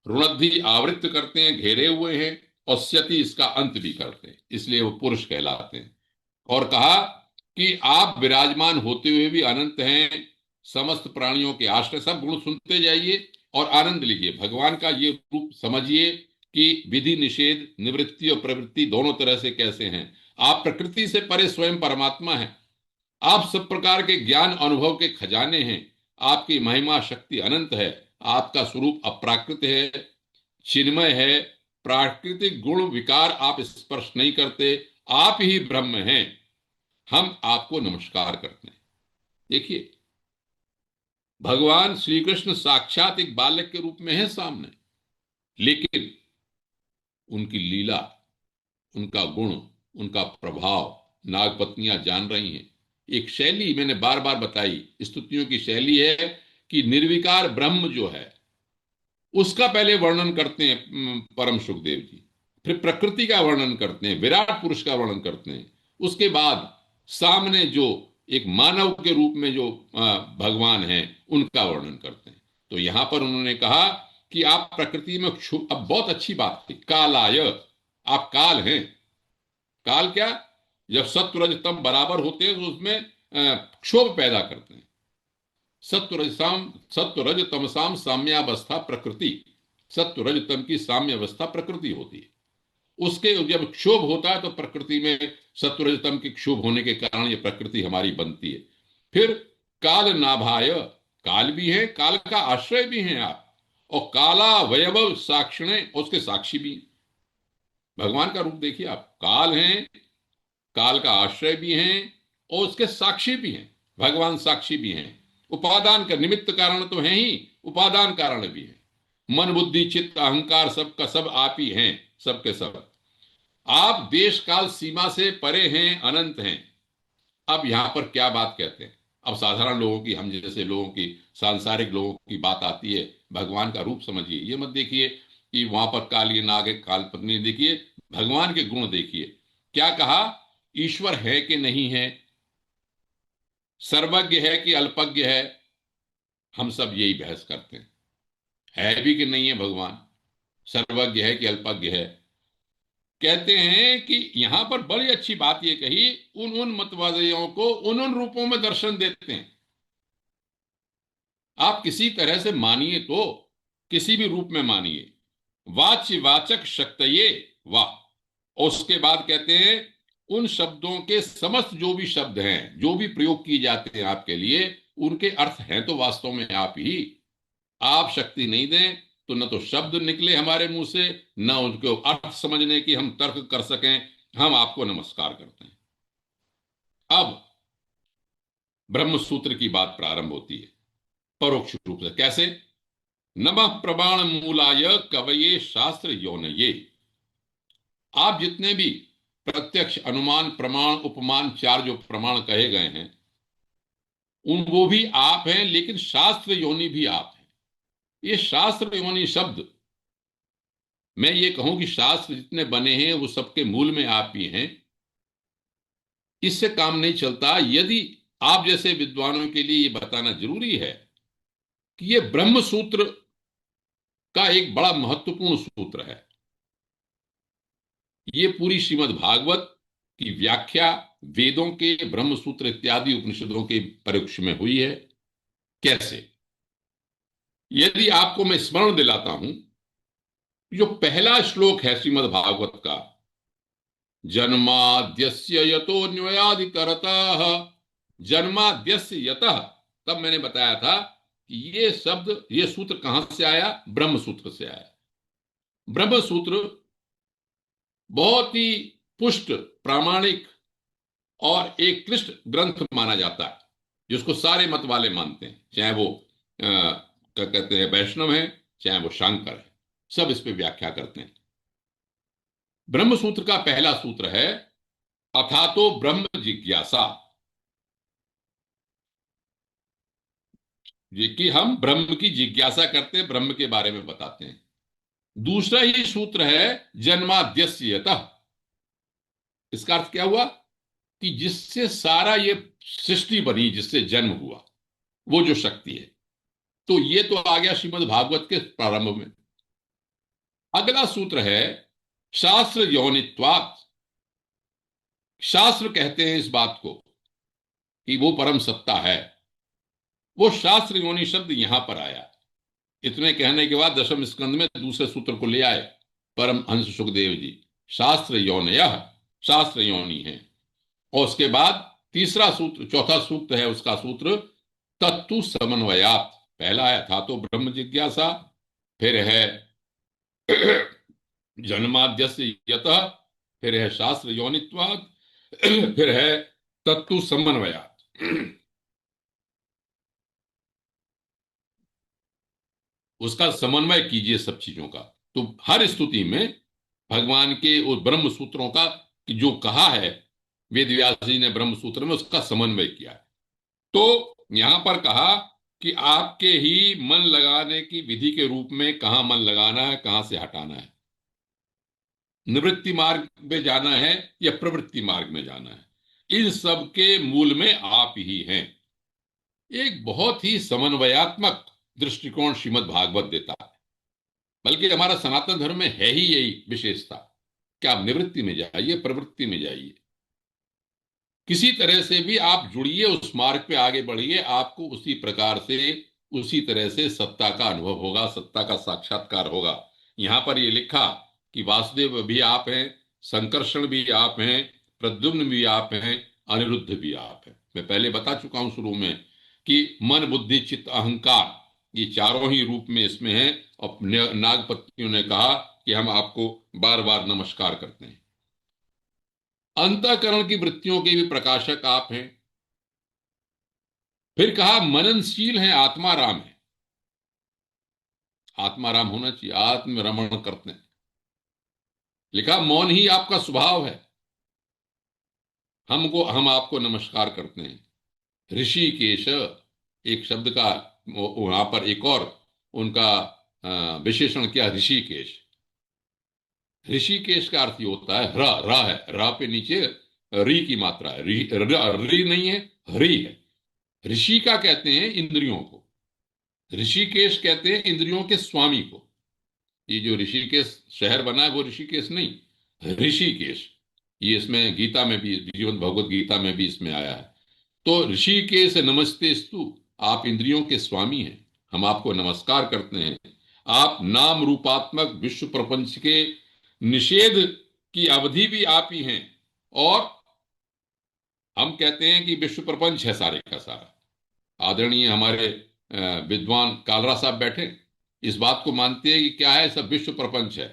ऋणद्धि आवृत्त करते हैं, घेरे हुए हैं, और स्यति इसका अंत भी करते हैं, इसलिए वो पुरुष कहलाते हैं। और कहा कि आप विराजमान होते हुए भी अनंत हैं, समस्त प्राणियों के आश्रय। सब गुण सुनते जाइए और आनंद लीजिए। भगवान का ये रूप समझिए कि विधि निषेध, निवृत्ति और प्रवृत्ति दोनों तरह से कैसे हैं। आप प्रकृति से परे स्वयं परमात्मा हैं। आप सब प्रकार के ज्ञान अनुभव के खजाने हैं। आपकी महिमा शक्ति अनंत है। आपका स्वरूप अपराकृत है, चिन्मय है। प्राकृतिक गुण विकार आप स्पर्श नहीं करते। आप ही ब्रह्म हैं। हम आपको नमस्कार करते हैं। देखिए भगवान श्री कृष्ण साक्षात एक बालक के रूप में है सामने, लेकिन उनकी लीला, उनका गुण, उनका प्रभाव नागपत्नियां जान रही हैं। एक शैली मैंने बार बार बताई, स्तुतियों की शैली है कि निर्विकार ब्रह्म जो है उसका पहले वर्णन करते हैं परम सुखदेव जी, फिर प्रकृति का वर्णन करते हैं, विराट पुरुष का वर्णन करते हैं, उसके बाद सामने जो एक मानव के रूप में जो भगवान हैं उनका वर्णन करते हैं। तो यहां पर उन्होंने कहा कि आप प्रकृति में अब बहुत अच्छी बात थी, कालाय, आप काल हैं। काल क्या, जब सत्व रज तम बराबर होते हैं तो उसमें क्षोभ पैदा करते हैं। सत्व रज तमसाम साम्यावस्था प्रकृति। सत्व रज तम की साम्य अवस्था प्रकृति होती है। उसके जब क्षोभ होता है तो प्रकृति में सत्व रज तम के क्षोभ होने के कारण ये प्रकृति हमारी बनती है। फिर काल नाभाय, काल भी है, काल का आश्रय भी हैं आप, और काला वैभव साक्षिणे, उसके साक्षी भी हैं। भगवान का रूप देखिए आप, काल हैं, काल का आश्रय भी हैं और उसके साक्षी भी हैं। भगवान साक्षी भी हैं। उपादान का निमित्त कारण तो है ही, उपादान कारण भी है। मन बुद्धि चित्त अहंकार सब का सब आप ही हैं, सबके सब। आप देश काल सीमा से परे हैं, अनंत हैं। अब यहां पर क्या बात कहते हैं, अब साधारण लोगों की, हम जैसे लोगों की, सांसारिक लोगों की बात आती है। भगवान का रूप समझिए, ये मत देखिए कि वहां पर काली नाग है, काल पत्नी। देखिए भगवान के गुण देखिए। क्या कहा, ईश्वर है कि नहीं है, सर्वज्ञ है कि अल्पज्ञ है। हम सब यही बहस करते हैं, है भी कि नहीं है भगवान, सर्वज्ञ है कि अल्पज्ञ है। कहते हैं कि यहां पर बड़ी अच्छी बात यह कही, उन उन मतवादियों को उन उन रूपों में दर्शन देते हैं। आप किसी तरह से मानिए, तो किसी भी रूप में मानिए, वाच्य वाचक शक्तये वाह। और उसके बाद कहते हैं उन शब्दों के समस्त जो भी शब्द हैं, जो भी प्रयोग किए जाते हैं आपके लिए, उनके अर्थ हैं तो वास्तव में आप ही। आप शक्ति नहीं दें तो न तो शब्द निकले हमारे मुंह से, न उनको अर्थ समझने की हम तर्क कर सकें। हम आपको नमस्कार करते हैं। अब ब्रह्म सूत्र की बात प्रारंभ होती है परोक्ष रूप से। कैसे, नमः प्रमाण मूलाय कवये शास्त्र यौनये। आप जितने भी प्रत्यक्ष, अनुमान, प्रमाण, उपमान, चार जो प्रमाण कहे गए हैं, उन वो भी आप हैं, लेकिन शास्त्र योनि भी आप हैं। ये शास्त्र योनि शब्द मैं ये कहूं कि शास्त्र जितने बने हैं वो सबके मूल में आप ही हैं, इससे काम नहीं चलता। यदि आप जैसे विद्वानों के लिए ये बताना जरूरी है कि ये ब्रह्म सूत्र का एक बड़ा महत्वपूर्ण सूत्र है, ये पूरी श्रीमद् भागवत की व्याख्या वेदों के ब्रह्म सूत्र इत्यादि उपनिषदों के परोक्ष में हुई है। कैसे? यदि आपको मैं स्मरण दिलाता हूं, जो पहला श्लोक है श्रीमद् भागवत का, जन्माद्यस्य यतो न्ययाधिकरतः, जन्माद्यस्य यतः, तब मैंने बताया था कि ये शब्द, ये सूत्र कहां से आया? ब्रह्म सूत्र से आया। ब्रह्म सूत्र बहुत ही पुष्ट, प्रामाणिक और एक क्लिष्ट ग्रंथ माना जाता है, जिसको सारे मत वाले मानते हैं, चाहे वो क्या कहते हैं वैष्णव है, चाहे वो शांकर है, सब इस पे व्याख्या करते हैं। ब्रह्म सूत्र का पहला सूत्र है अथातो ब्रह्म जिज्ञासा, ये कि हम ब्रह्म की जिज्ञासा करते हैं, ब्रह्म के बारे में बताते हैं। दूसरा ही सूत्र है जन्माद्यस्य यतः। इसका अर्थ क्या हुआ? कि जिससे सारा ये सृष्टि बनी, जिससे जन्म हुआ, वो जो शक्ति है। तो ये तो आ गया श्रीमद् भागवत के प्रारंभ में। अगला सूत्र है शास्त्र यौनित्वात्। शास्त्र कहते हैं इस बात को कि वो परम सत्ता है, वो शास्त्र योनि शब्द यहां पर आया। इतने कहने के बाद दशम स्कंद में दूसरे सूत्र को ले आए परम हंस सुखदेव जी, शास्त्र यौनयः, शास्त्र योनि है। और उसके बाद तीसरा सूत्र, चौथा सूक्त है उसका सूत्र तत्तु समन्वयात। पहला है था तो ब्रह्म जिज्ञासा, फिर है जन्माद्यस्य यतः, फिर है शास्त्र योनित्वात्, फिर है तत्तु समन्वयात। उसका समन्वय कीजिए सब चीजों का। तो हर स्तुति में भगवान के उस ब्रह्म सूत्रों का कि जो कहा है वेद व्यास जी ने ब्रह्म सूत्र में, उसका समन्वय किया है। तो यहां पर कहा कि आपके ही मन लगाने की विधि के रूप में कहां मन लगाना है, कहां से हटाना है, निवृत्ति मार्ग में जाना है या प्रवृत्ति मार्ग में जाना है, इन सब के मूल में आप ही हैं। एक बहुत ही समन्वयात्मक दृष्टिकोण श्रीमद् भागवत देता है। बल्कि हमारा सनातन धर्म में है ही यही विशेषता कि आप निवृत्ति में जाइए, प्रवृत्ति में जाइए, किसी तरह से भी आप जुड़िए, उस मार्ग पे आगे बढ़िए, आपको उसी प्रकार से, उसी तरह से सत्ता का अनुभव होगा, सत्ता का साक्षात्कार होगा। यहां पर ये लिखा कि वासुदेव भी आप हैं, संकर्षण भी आप हैं, प्रद्युम्न भी आप हैं, अनिरुद्ध भी आप हैं। मैं पहले बता चुका हूं शुरू में कि मन बुद्धि चित्त अहंकार, ये चारों ही रूप में इसमें है। और नागपत्नियों ने कहा कि हम आपको बार बार नमस्कार करते हैं। अंतःकरण की वृत्तियों के भी प्रकाशक आप हैं। फिर कहा मननशील है, आत्मा राम है। आत्मा राम होना चाहिए, आत्म रमण करते हैं। लिखा मौन ही आपका स्वभाव है। हम आपको नमस्कार करते हैं। ऋषिकेश, एक शब्द का वहां पर एक और उनका विशेषण किया, ऋषिकेश। ऋषिकेश का अर्थ ये होता है, र है, र पे नीचे री की मात्रा है, री नहीं है, हरी है। ऋषि का कहते हैं इंद्रियों को, ऋषिकेश कहते हैं इंद्रियों के स्वामी को। ये जो ऋषिकेश शहर बना है वो ऋषिकेश नहीं, ऋषिकेश। ये इसमें गीता में भी, जीवन भगवत गीता में भी इसमें आया है। तो ऋषिकेश नमस्तेस्तु, आप इंद्रियों के स्वामी हैं, हम आपको नमस्कार करते हैं। आप नाम रूपात्मक विश्व प्रपंच के निषेध की अवधि भी आप ही हैं। और हम कहते हैं कि विश्व प्रपंच है सारे का सारा। आदरणीय हमारे विद्वान कालरा साहब बैठे, इस बात को मानते हैं कि क्या है, सब विश्व प्रपंच है,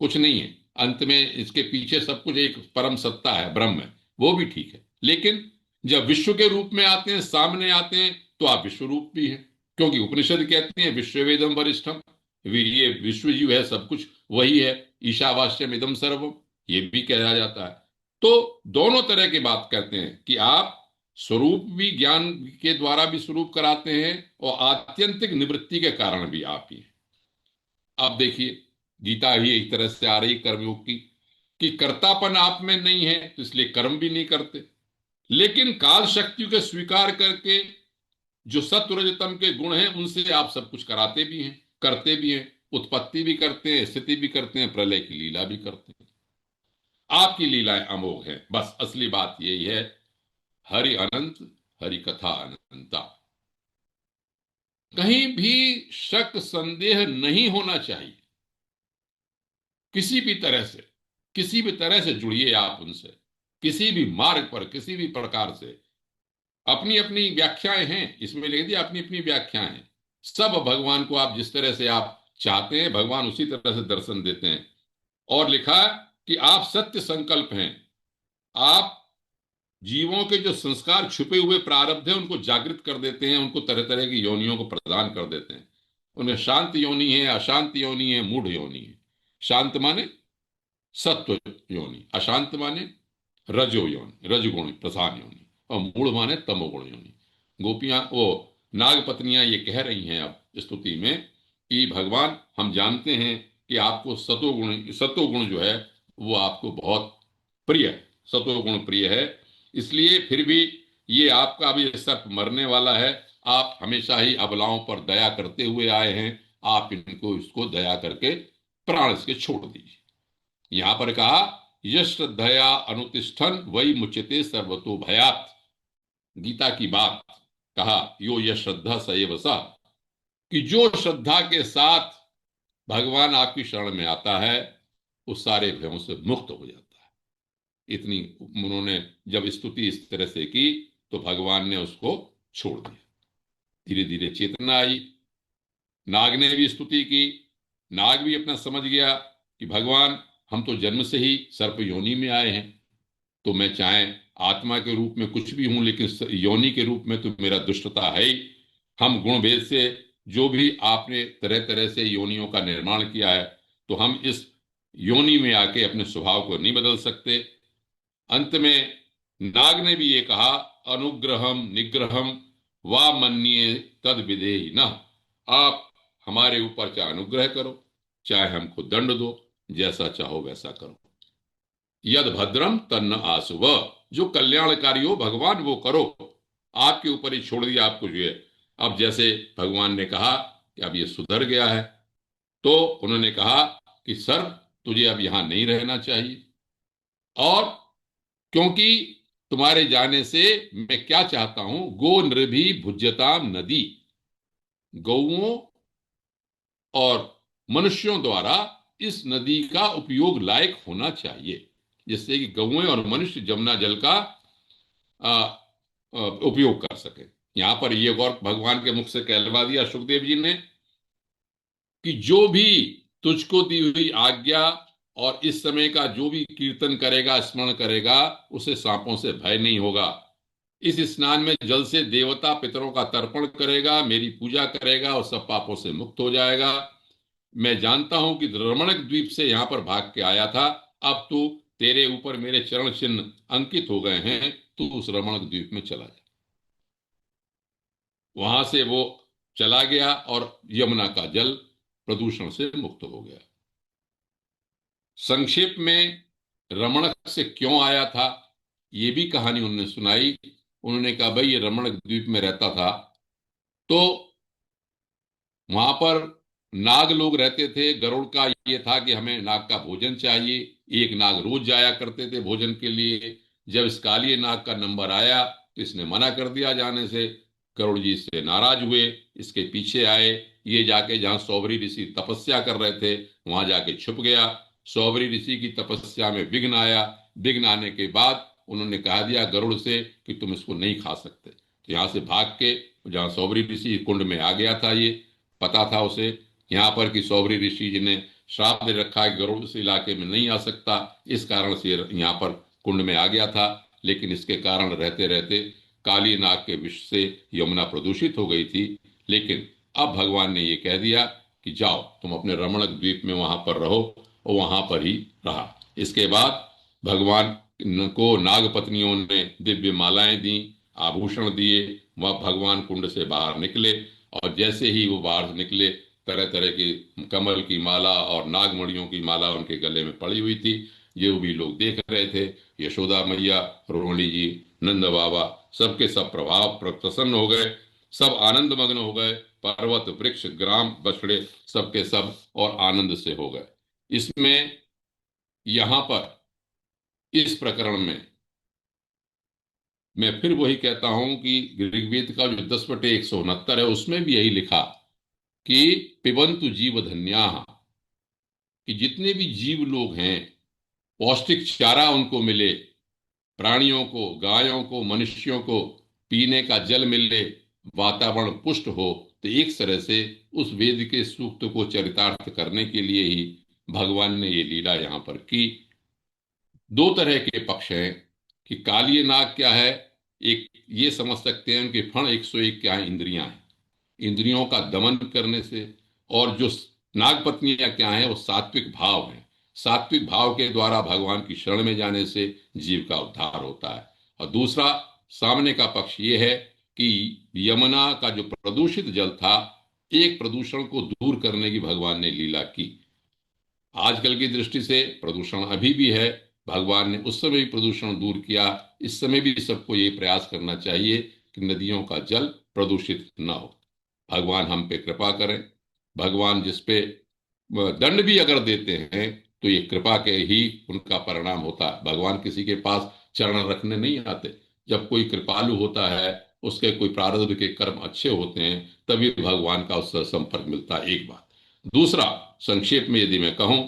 कुछ नहीं है, अंत में इसके पीछे सब कुछ एक परम सत्ता है, ब्रह्म है। वो भी ठीक है, लेकिन जब विश्व के रूप में आते हैं, सामने आते हैं, तो आप विश्व रूप भी हैं। क्योंकि उपनिषद कहते हैं विश्ववेदम वरिष्ठम, ये विश्व जीव है, सब कुछ वही है, ईशावास्यम इदम सर्वम, ये भी कहा जाता है। तो दोनों तरह की बात करते हैं कि आप स्वरूप भी ज्ञान के द्वारा भी स्वरूप कराते हैं और आत्यंतिक निवृत्ति के कारण भी आप ही हैं। अब देखिए, गीता ही एक तरह से आ रही कर्मयोग की, कि कर्तापन आप में नहीं है तो इसलिए कर्म भी नहीं करते। लेकिन काल शक्ति को स्वीकार करके जो सत्व रजतम के गुण हैं उनसे आप सब कुछ कराते भी हैं, करते भी हैं, उत्पत्ति भी करते हैं, स्थिति भी करते हैं, प्रलय की लीला भी करते हैं। आपकी लीलाएं अमोघ हैं। बस असली बात यही है, हरि अनंत, हरि कथा अनंता। कहीं भी शक संदेह नहीं होना चाहिए। किसी भी तरह से, किसी भी तरह से जुड़िए आप उनसे, किसी भी मार्ग पर, किसी भी प्रकार से। अपनी अपनी व्याख्याएं हैं, इसमें लिख दिया अपनी अपनी व्याख्याएं हैं। सब भगवान को आप जिस तरह से आप चाहते हैं, भगवान उसी तरह से दर्शन देते हैं। और लिखा कि आप सत्य संकल्प हैं। आप जीवों के जो संस्कार, छुपे हुए प्रारब्ध हैं, उनको जागृत कर देते हैं, उनको तरह तरह की योनियों को प्रदान कर देते हैं। उनमें शांत योनि है, अशांत योनि है, मूढ़ योनि है। शांत माने सत्व योनि, अशांत माने रजो योनि, रजगुण प्रधान योनि, और मूढ़ माने तमोगुण योनि। गोपियां, वो नाग पत्नियां ये कह रही हैं अब स्तुति में कि भगवान, हम जानते हैं कि आपको सतोगुण जो है वो आपको बहुत प्रिय है, सतोगुण प्रिय है। इसलिए फिर भी ये आपका भी सर्प मरने वाला है। आप हमेशा ही अबलाओं पर दया करते हुए आए हैं। आप इनको, इसको दया करके प्राण इसके छोड़ दीजिए। यहां पर कहा, यश श्रद्धया अनुतिष्ठन वही मुच्यते सर्वतो भयात। गीता की बात कहा, यो यश श्रद्धा सएव सा, कि जो श्रद्धा के साथ भगवान आपकी शरण में आता है उस सारे भयों से मुक्त हो जाता है। इतनी उन्होंने जब स्तुति इस तरह से की तो भगवान ने उसको छोड़ दिया। धीरे धीरे चेतना आई। नाग ने भी स्तुति की। नाग भी अपना समझ गया कि भगवान, हम तो जन्म से ही सर्प योनि में आए हैं, तो मैं चाहे आत्मा के रूप में कुछ भी हूं, लेकिन योनि के रूप में तो मेरा दुष्टता है ही। हम गुण भेद से, जो भी आपने तरह तरह से योनियों का निर्माण किया है, तो हम इस योनि में आके अपने स्वभाव को नहीं बदल सकते। अंत में नाग ने भी ये कहा, अनुग्रहम निग्रहम वा मन्ये तद विधेहि न। आप हमारे ऊपर चाहे अनुग्रह करो, चाहे हमको दंड दो, जैसा चाहो वैसा करो। यद भद्रम तन्न आसुव, जो कल्याणकारी हो भगवान वो करो। आपके ऊपर ही छोड़ दिया आपको जो है। अब जैसे भगवान ने कहा कि अब ये सुधर गया है, तो उन्होंने कहा कि सर, तुझे अब यहां नहीं रहना चाहिए। और क्योंकि तुम्हारे जाने से मैं क्या चाहता हूं, गो नृभि भुज्यताम नदी, गौओं और मनुष्यों द्वारा इस नदी का उपयोग लायक होना चाहिए, जिससे कि गौएं और मनुष्य जमुना जल का आ, उपयोग कर सके। यहां पर ये और भगवान के मुख से कहलवा दिया सुखदेव जी ने कि जो भी तुझको दी हुई आज्ञा और इस समय का जो भी कीर्तन करेगा, स्मरण करेगा, उसे सांपों से भय नहीं होगा। इस स्नान में जल से देवता पितरों का तर्पण करेगा, मेरी पूजा करेगा और सब पापों से मुक्त हो जाएगा। मैं जानता हूं कि रमणक द्वीप से यहां पर भाग के आया था, अब तू, तेरे ऊपर मेरे चरण चिन्ह अंकित हो गए हैं, तू उस रमणक द्वीप में चला जा। वहां से वो चला गया और यमुना का जल प्रदूषण से मुक्त हो गया। संक्षेप में रमणक से क्यों आया था, ये भी कहानी उन्होंने सुनाई। उन्होंने कहा, भाई ये रमणक द्वीप में रहता था, तो वहां पर नाग लोग रहते थे। गरुड़ का ये था कि हमें नाग का भोजन चाहिए। एक नाग रोज जाया करते थे भोजन के लिए। जब इस काली नाग का नंबर आया तो इसने मना कर दिया जाने से। गरुड़ जी इससे नाराज हुए, इसके पीछे आए। ये जाके जहां सौबरी ऋषि तपस्या कर रहे थे वहां जाके छुप गया। सौबरी ऋषि की तपस्या में विघ्न आया। विघ्न आने के बाद उन्होंने कहा दिया गरुड़ से कि तुम इसको नहीं खा सकते। तो यहां से भाग के जहां सौबरी ऋषि कुंड में आ गया था, ये पता था उसे यहाँ पर कि सौबरी ऋषि जी ने श्राप दे रखा है, गरुड़ इस इलाके में नहीं आ सकता। इस कारण से यहाँ पर कुंड में आ गया था। लेकिन इसके कारण रहते रहते काली नाग के विष से यमुना प्रदूषित हो गई थी। लेकिन अब भगवान ने ये कह दिया कि जाओ तुम अपने रमणक द्वीप में वहां पर रहो, और वहां पर ही रहा। इसके बाद भगवान को नाग पत्नियों ने दिव्य मालाएं दी, आभूषण दिए। वह भगवान कुंड से बाहर निकले, और जैसे ही वो बाहर निकले तरह तरह की कमल की माला और नागमणियों की माला उनके गले में पड़ी हुई थी। ये भी लोग देख रहे थे। यशोदा मैया, रोहिणी जी, नंद बाबा, सबके सब प्रसन्न हो गए। सब आनंद मग्न हो गए। पर्वत, वृक्ष, ग्राम, बछड़े, सबके सब और आनंद से हो गए। इसमें, यहां पर, इस प्रकरण में मैं फिर वही कहता हूं कि ऋग्वेद का जो 10/169 है उसमें भी यही लिखा कि पिबंतु जीव धन्या, कि जितने भी जीव लोग हैं पौष्टिक चारा उनको मिले, प्राणियों को, गायों को, मनुष्यों को पीने का जल मिले, वातावरण पुष्ट हो। तो एक तरह से उस वेद के सूक्त को चरितार्थ करने के लिए ही भगवान ने ये लीला यहां पर की। दो तरह के पक्ष हैं कि कालीय नाग क्या है। एक ये समझ सकते हैं कि फण 101 क्या है, इंद्रियां हैं, इंद्रियों का दमन करने से। और जो नागपत्नियां क्या हैं, वो सात्विक भाव हैं। सात्विक भाव के द्वारा भगवान की शरण में जाने से जीव का उद्धार होता है। और दूसरा, सामने का पक्ष ये है कि यमुना का जो प्रदूषित जल था, एक प्रदूषण को दूर करने की भगवान ने लीला की। आजकल की दृष्टि से प्रदूषण अभी भी है, भगवान ने उस समय भी प्रदूषण दूर किया। इस समय भी सबको ये प्रयास करना चाहिए कि नदियों का जल प्रदूषित न हो। भगवान हम पे कृपा करें। भगवान जिस पे दंड भी अगर देते हैं तो ये कृपा के ही उनका परिणाम होता है। भगवान किसी के पास चरण रखने नहीं आते। जब कोई कृपालु होता है, उसके कोई प्रारब्ध के कर्म अच्छे होते हैं, तभी भगवान का उससे संपर्क मिलता है। एक बात। दूसरा, संक्षेप में यदि मैं कहूं,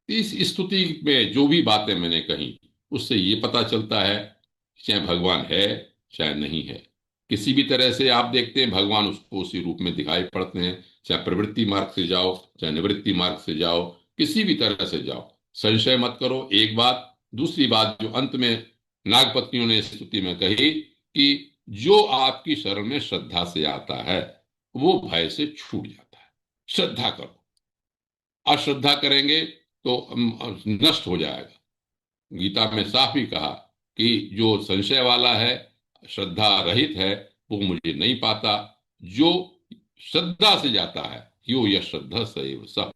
इस स्तुति में जो भी बातें मैंने कही, उससे ये पता चलता है चाहे भगवान है चाहे नहीं है, किसी भी तरह से आप देखते हैं भगवान उसको उसी रूप में दिखाई पड़ते हैं। चाहे प्रवृत्ति मार्ग से जाओ, चाहे निवृत्ति मार्ग से जाओ, किसी भी तरह से जाओ, संशय मत करो। एक बात। दूसरी बात जो अंत में नागपत्नियों ने स्तुति में कही कि जो आपकी शरण में श्रद्धा से आता है वो भय से छूट जाता है। श्रद्धा करो, अश्रद्धा करेंगे तो नष्ट हो जाएगा। गीता में साफ ही कहा कि जो संशय वाला है, श्रद्धा रहित है, वो मुझे नहीं पाता। जो श्रद्धा से जाता है, यो यह श्रद्धा सैव सह।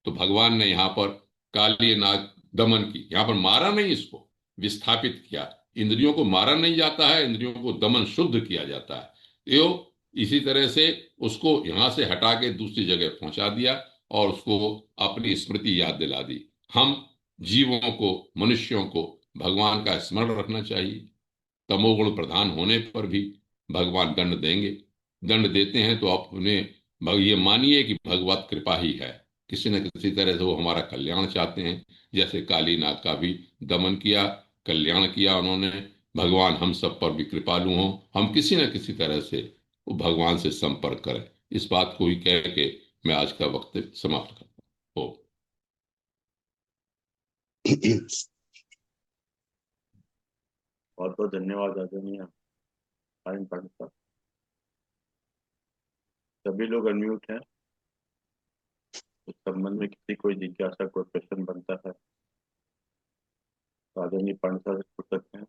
तो भगवान ने यहाँ पर काली नाग दमन की, यहाँ पर मारा नहीं, इसको विस्थापित किया। इंद्रियों को मारा नहीं जाता है, इंद्रियों को दमन शुद्ध किया जाता है। यो इसी तरह से उसको यहां से हटा के दूसरी जगह पहुंचा दिया और उसको अपनी स्मृति याद दिला दी। हम जीवों को, मनुष्यों को भगवान का स्मरण रखना चाहिए। तमोगुण प्रधान होने पर भी भगवान दंड देंगे। दंड देते हैं तो आप उन्हें ये मानिए कि भगवत कृपा ही है। किसी न किसी तरह से वो हमारा कल्याण चाहते हैं। जैसे कालीनाग का भी दमन किया, कल्याण किया उन्होंने। भगवान हम सब पर भी कृपालु हों, हम किसी न किसी तरह से वो भगवान से संपर्क करें। इस बात को ही कह के मैं आज का वक्त समाप्त करता हूँ। बहुत बहुत धन्यवाद आदरणीय आर्यन पांडे साहब। सभी लोग अनम्यूट हैं। इस संबंध में किसी कोई जिज्ञासा, कोई प्रश्न बनता है तो आदरणीय पांडे साहब से पूछ सकते हैं।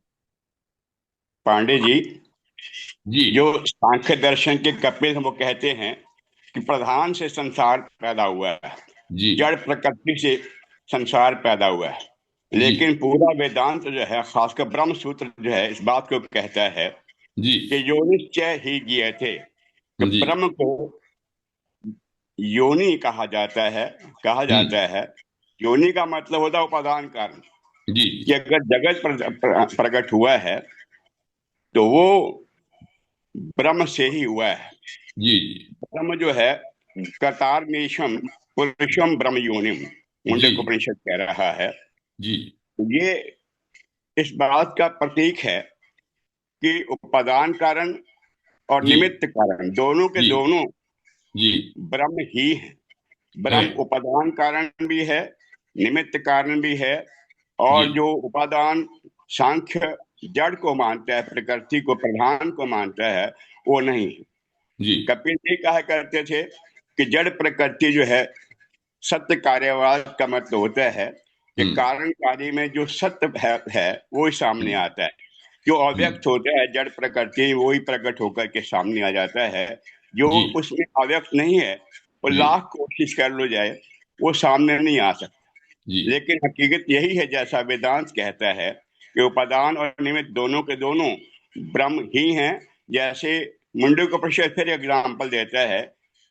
पांडे जी, जी जो सांख्य दर्शन के कपिल हैं वो कहते हैं कि प्रधान से संसार पैदा हुआ है, जी जड़ प्रकृति से संसार पैदा हुआ है। जी लेकिन पूरा वेदांत जो है, खासकर ब्रह्म सूत्र जो है, इस बात को कहता है जी कि योनिश्चय ही ज्ञेय थे, कि जी। ब्रह्म को योनि कहा हम्म। जाता है। योनि का मतलब होता है उपादान कारण, जी कि अगर जगत प्रकट हुआ है तो वो ब्रह्म से ही हुआ है। जी जी ब्रह्म जो है, कतारनीशम पुरुषम ब्रह्म योनिम, जी मुंडक उपनिषद कह रहा है। जी ये इस बात का प्रतीक है कि उपादान कारण और जी निमित्त कारण दोनों के जी दोनों जी ब्रह्म ही है। है। ब्रह्म उपादान कारण भी है, निमित्त कारण भी है। जी और जो उपादान सांख्य जड़ को मानता है, प्रकृति को प्रधान को मानता है, वो नहीं है। जी कपिल जी कहा करते थे कि जड़ प्रकृति जो है, सत्य कार्यवाद का मतलब होता है कि हम्म कारण कार्य में जो सत्य है वो ही सामने हम्म आता है। जो हम्म। अव्यक्त होता है जड़ प्रकृति, वो ही प्रकट होकर के सामने आ जाता है। जो जी उसमें अव्यक्त नहीं है वो जी लाख कोशिश कर लो जाए, वो सामने नहीं आ सकता। जी लेकिन हकीकत यही है, जैसा वेदांत कहता है कि उपादान और निमित्त दोनों के दोनों ब्रह्म ही हैं। जैसे मुंडकोपनिषद फिर एग्जाम्पल देता है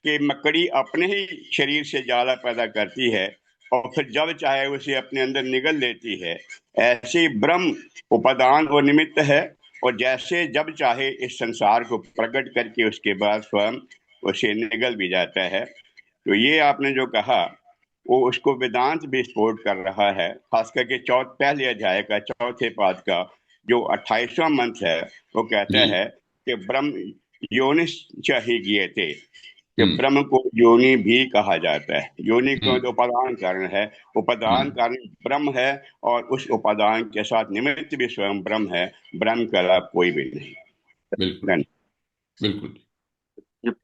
कि मकड़ी अपने ही शरीर से जाला पैदा करती है और फिर जब चाहे उसे अपने अंदर निगल लेती है। ऐसे ही ब्रह्म उपादान और निमित्त है, और जैसे जब चाहे इस संसार को प्रकट करके उसके बाद स्वयं उसे निगल भी जाता है। तो ये आपने जो कहा, वो उसको वेदांत भी सपोर्ट कर रहा है। खास करके पहले अध्याय का चौथे पाद का जो 28वां मंत्र है, वो कहता जी। है कि ब्रह्म योनिश्च ही किए थे, कि हम्म ब्रह्म को योनि भी कहा जाता है। योनि को हम्म तो उपादान कारण है, उपादान हम्म। कारण ब्रह्म है, और उस उपादान के साथ निमित्त भी स्वयं ब्रह्म है। ब्रह्म के अलावा कोई भी नहीं। बिल्कुल धन्यवाद। बिल्कुल।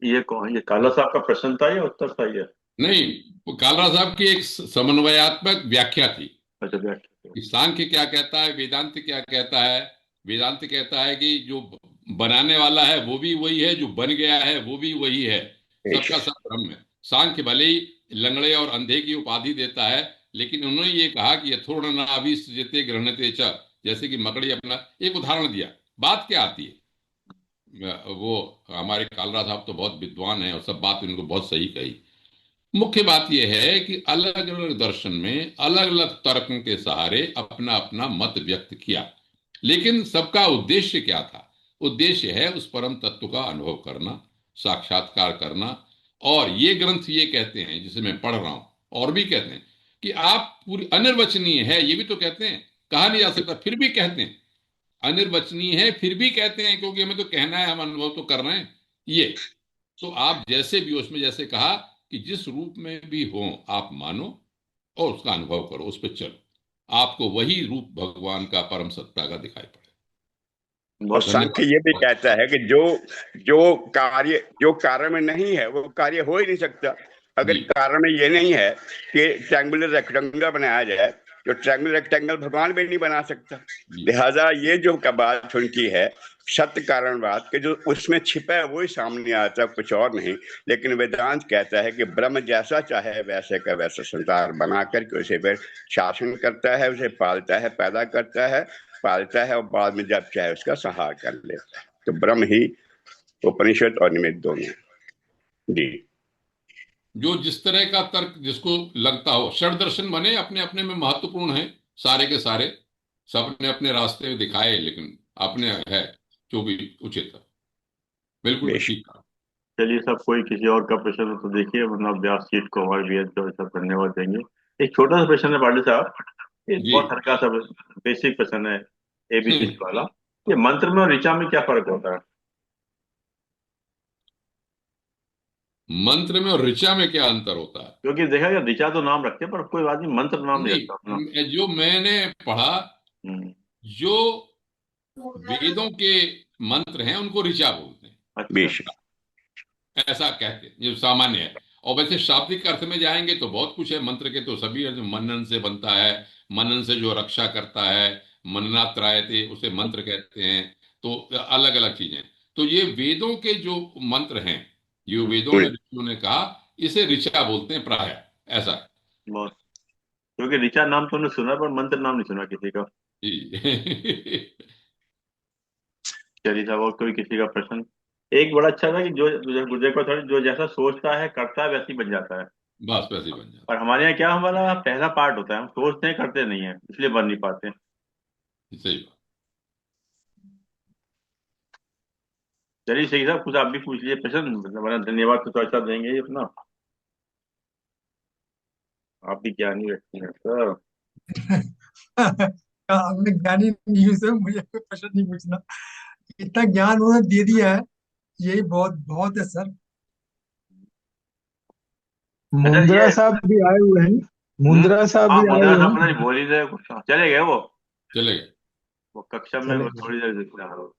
ये कौन, ये काला साहब का प्रश्न था या उत्तर था ये? नहीं, वो कालरा साहब की एक समन्वयात्मक व्याख्या थी अच्छा, व्याख्या। कि सांख्य क्या कहता है, वेदांत क्या कहता है। वेदांत कहता है कि जो बनाने वाला है वो भी वही है, जो बन गया है वो भी वही है, सबका सब ब्रह्म है। सांख्य भले ही लंगड़े और अंधे की उपाधि देता है, लेकिन उन्होंने ये कहा कि यथोर्ण नाभिसृजते गृह्णते च, जैसे कि मकड़ी अपना एक उदाहरण दिया। बात क्या आती है, वो हमारे कालरा साहब तो बहुत विद्वान है और सब बात उनको बहुत सही कही। मुख्य बात यह है कि अलग अलग दर्शन में अलग अलग तर्कों के सहारे अपना अपना मत व्यक्त किया, लेकिन सबका उद्देश्य क्या था? उद्देश्य है उस परम तत्व का अनुभव करना, साक्षात्कार करना। और ये ग्रंथ ये कहते हैं, जिसे मैं पढ़ रहा हूं, और भी कहते हैं कि आप पूरी अनिर्वचनीय है, ये भी तो कहते हैं, कहा नहीं जा सकता, फिर भी कहते हैं अनिर्वचनीय है, फिर भी कहते हैं, क्योंकि हमें तो कहना है, हम अनुभव तो कर रहे हैं ये। तो आप जैसे भी, उसमें जैसे कहा कि जिस रूप में भी हो आप मानो और उसका अनुभव करो, उस पर चलो, आपको वही रूप भगवान का परम सत्ता का दिखाई पड़े। और बहुत सांख्य ये भी धन्यवाद। कहता है कि जो कार्य में नहीं है वो कार्य हो ही नहीं सकता। अगर जी कार्य में ये नहीं है कि ट्रैंगुलर रेक्टेंगल बनाया जाए, तो ट्रैंगुलर रेक्टेंगल भगवान भी नहीं बना सकता। जी लिहाजा ये जो का बात उनकी है, सत्य कारणवाद के, जो उसमें छिपा है वही सामने आता है, कुछ और नहीं। लेकिन वेदांत कहता है कि ब्रह्म जैसा चाहे वैसे का वैसा संसार बना करके उसे फिर शासन करता है, उसे पालता है, पैदा करता है, पालता है, और बाद में जब चाहे उसका संहार कर लेता है। तो ब्रह्म ही उपनिषद और निमित्त दोनों। जी। जो जिस तरह का तर्क जिसको लगता हो, षड दर्शन बने अपने अपने में महत्वपूर्ण है, सारे के सारे, सब ने अपने रास्ते दिखाए, लेकिन अपने है जो भी उचित है। बिल्कुल बेशक। ठीक कहा। चलिए सब, कोई किसी और का प्रश्न हो तो देखिए, वरना व्यास सीट को हमारे लिए जो सब धन्यवाद देंगे। एक छोटा सा प्रश्न है पांडे साहब, ये जी। बहुत हल्का सा बेसिक प्रश्न है, एबीसीडी वाला। ये मंत्र में और ऋचा में क्या फर्क होता है? मंत्र में और ऋचा में क्या अंतर होता है? क्योंकि देखा गया ऋचा तो नाम रखते हैं, पर कोई आदमी मंत्र नाम नहीं रखता अपना। नहीं, जो मैंने पढ़ा, हम्म। जो वेदों के मंत्र हैं उनको ऋचा बोलते हैं, अच्छा। बेशक। ऐसा कहते हैं, जो सामान्य है। और वैसे शाब्दिक अर्थ में जाएंगे तो बहुत कुछ है, मंत्र के तो सभी अर्थ, मनन से बनता है, मनन से जो रक्षा करता है, मननात्रायते, उसे मंत्र कहते हैं। तो अलग अलग चीजें। तो ये वेदों के जो मंत्र हैं, ये वेदों में ऋषियों ने कहा, इसे ऋचा बोलते हैं प्राय, ऐसा है। बहुत। क्योंकि ऋचा नाम तो हमने सुना, पर मंत्र नाम नहीं सुना किसी का। जी चलिए साहब, और कोई किसी का प्रश्न? एक बड़ा अच्छा था कि जो गुजर को थोड़ा, जो जैसा सोचता है करता है वैसे ही बन जाता है। बस वैसे ही बन और जाता हमारे यहाँ क्या, हमारा पहला पार्ट होता है, हम सोचते हैं करते नहीं है, इसलिए बन नहीं पाते। है, सही बात। चलिए सही साहब, कुछ आप भी पूछ लीजिए प्रश्न, हमारा धन्यवाद तो चर्चा देंगे ही अपना। आप भी ज्ञानी व्यक्ति हैं सर। आपने ज्ञानी नहीं हूं सर, मुझे कोई प्रश्न नहीं पूछना। इतना ज्ञान उन्होंने दे दिया है, यही बहुत बहुत है सर। अच्छा मुंद्रा ये। साहब भी आए हुए हैं। हम्म। मुंद्रा साहब हाँ, भी आए मुद्रा हुए साहब पता हैं। नहीं बोल ही रहे कुछ, चले गए वो। चलेगा। वो कक्षा में चले वो गए। थोड़ी देर दिख रहा हो।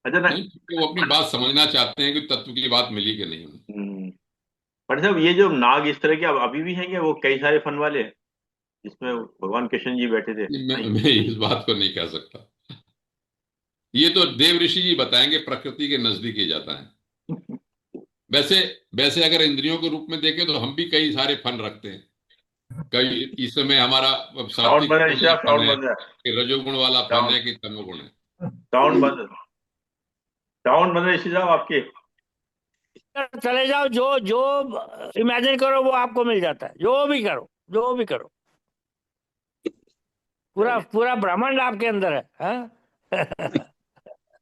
अच्छा ना। नहीं, क्योंकि वो अपनी बात समझना चाहते हैं कि तत्व की बात मिली कि नहीं। हम्म। पर साहब, ये जो नाग इस तरह के अब अभी भी हैं क्या, वो कई सारे फन वाले जिसमें भगवान कृष्ण जी बैठे थे, नहीं? मैं इस बात को नहीं कह सकता, ये तो देव ऋषि जी बताएंगे, प्रकृति के नजदीक ही जाता है। वैसे वैसे अगर इंद्रियों के रूप में देखें तो हम भी कई सारे फन रखते हैं। कई इस समय हमारा साउंड सात्विक बंद है गुण ऋषि वाला साहब, फन साउंड है बंद है। कि रजोगुण वाला फन है साउंड कि तमोगुण है। साउंड बंद है। साउंड बंद है ऋषि साहब आपके। चले जाओ, जो जो इमेजिन करो वो आपको मिल जाता है, जो भी करो, जो भी करो, पूरा पूरा ब्रह्मांड आपके अंदर है, हाँ?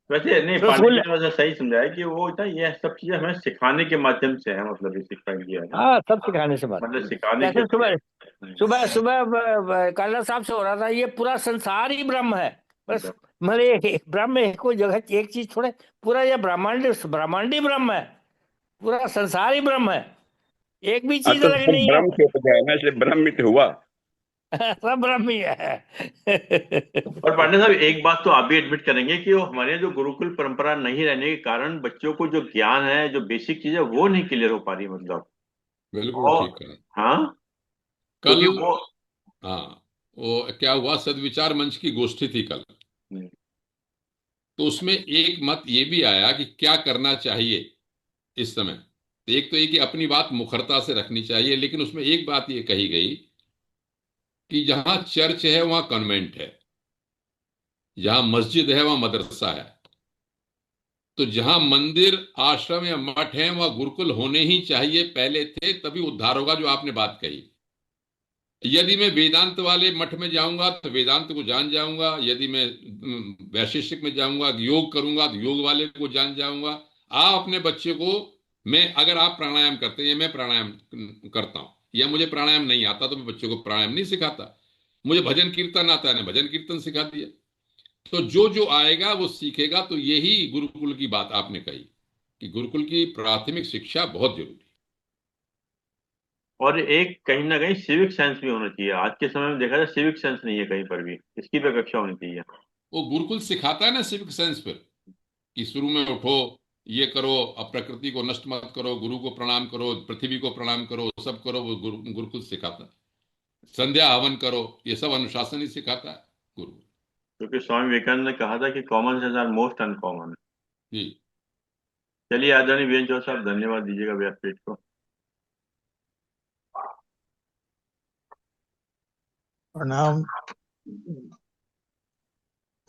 वैसे नहीं, तो पांडे जी फुल, ने वैसे सही समझाया कि वो ना ये सब चीजें हमें सिखाने के माध्यम से है, मतलब ये सिखाया गया है ना, हाँ, सब सिखाने से बात। मतलब सिखाने के। जैसे सुबह सुबह सुबह काला साहब से हो रहा था, ये पूरा संसार ही ब्रह्म है, बस। मतलब ये ब्रह्म है, कोई जगह एक चीज छोड़े, पूरा ये ब्रह्मांड, ब्रह्मांड ही ब्रह्म है, पूरा संसार ही ब्रह्म है, एक भी चीज तो अलग सब नहीं ब्रह्म है। से उपजा है ना, इसलिए ब्रह्मित हुआ। सब ब्रह्म ही है। और पांडे साहब एक बात तो आप भी एडमिट करेंगे कि वो हमारे यहाँ जो गुरुकुल परंपरा नहीं रहने के कारण बच्चों को जो ज्ञान है, जो बेसिक चीज है, वो नहीं क्लियर हो पा रही, मतलब। बिल्कुल और ठीक कहा। हाँ, कल, क्योंकि वो हाँ, वो क्या हुआ, सदविचार मंच की गोष्ठी थी कल। हम्म, तो उसमें एक मत ये भी आया कि क्या करना चाहिए इस समय। तो एक तो ये कि अपनी बात मुखरता से रखनी चाहिए, लेकिन उसमें एक बात ये कही गई कि जहां चर्च है वहां कॉन्वेंट है, जहां मस्जिद है वहां मदरसा है। तो जहां मंदिर, आश्रम या मठ है वहां गुरुकुल होने ही चाहिए, पहले थे तभी उद्धार होगा, जो आपने बात कही। यदि मैं वेदांत वाले मठ में जाऊंगा तो वेदांत को जान जाऊंगा, यदि मैं वैशेषिक में जाऊंगा तो योग करूंगा तो योग वाले को जान जाऊंगा। आप अपने बच्चे को, मैं अगर आप प्राणायाम करते हैं या मैं प्राणायाम करता हूं, या मुझे प्राणायाम नहीं आता तो मैं बच्चों को प्राणायाम नहीं सिखाता। मुझे भजन कीर्तन आता है, मैंने भजन कीर्तन सिखा दिया। तो जो जो आएगा वो सीखेगा। तो यही गुरुकुल की बात आपने कही कि गुरुकुल की प्राथमिक शिक्षा बहुत जरूरी और एक कहीं ना कहीं सिविक सेंस भी होना चाहिए। आज के समय में देखा जाए सिविक सेंस नहीं है कहीं पर भी, इसकी भी कक्षा होनी चाहिए। है। वो गुरुकुल सिखाता है ना सिविक सेंस पर, कि शुरू में उठो, ये करो, अब प्रकृति को नष्ट मत करो, गुरु को प्रणाम करो, पृथ्वी को प्रणाम करो, सब करो, वो गुरुकुल सिखाता है। संध्या हवन करो, ये सब अनुशासन ही सिखाता है गुरु। क्योंकि स्वामी विवेकानंद ने कहा था कि common sense are most uncommon. जी। चलिए आदरणीय वीरेंद्र जोशी साहब, धन्यवाद दीजिएगा व्यासपीठ को। प्रणाम।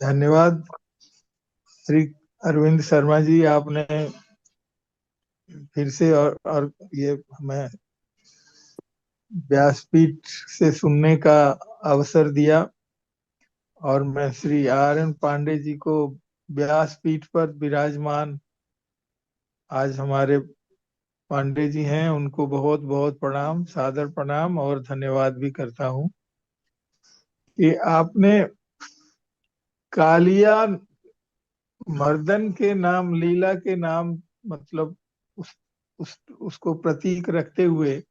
धन्यवाद श्री अरविंद शर्मा जी, आपने फिर से और ये हमें व्यासपीठ से सुनने का अवसर दिया। और मैं श्री आर एन पांडे जी को व्यासपीठ पर विराजमान आज हमारे पांडे जी हैं, उनको बहुत बहुत प्रणाम, सादर प्रणाम और धन्यवाद भी करता हूँ कि आपने कालिया मर्दन के नाम, लीला के नाम, मतलब उसको प्रतीक रखते हुए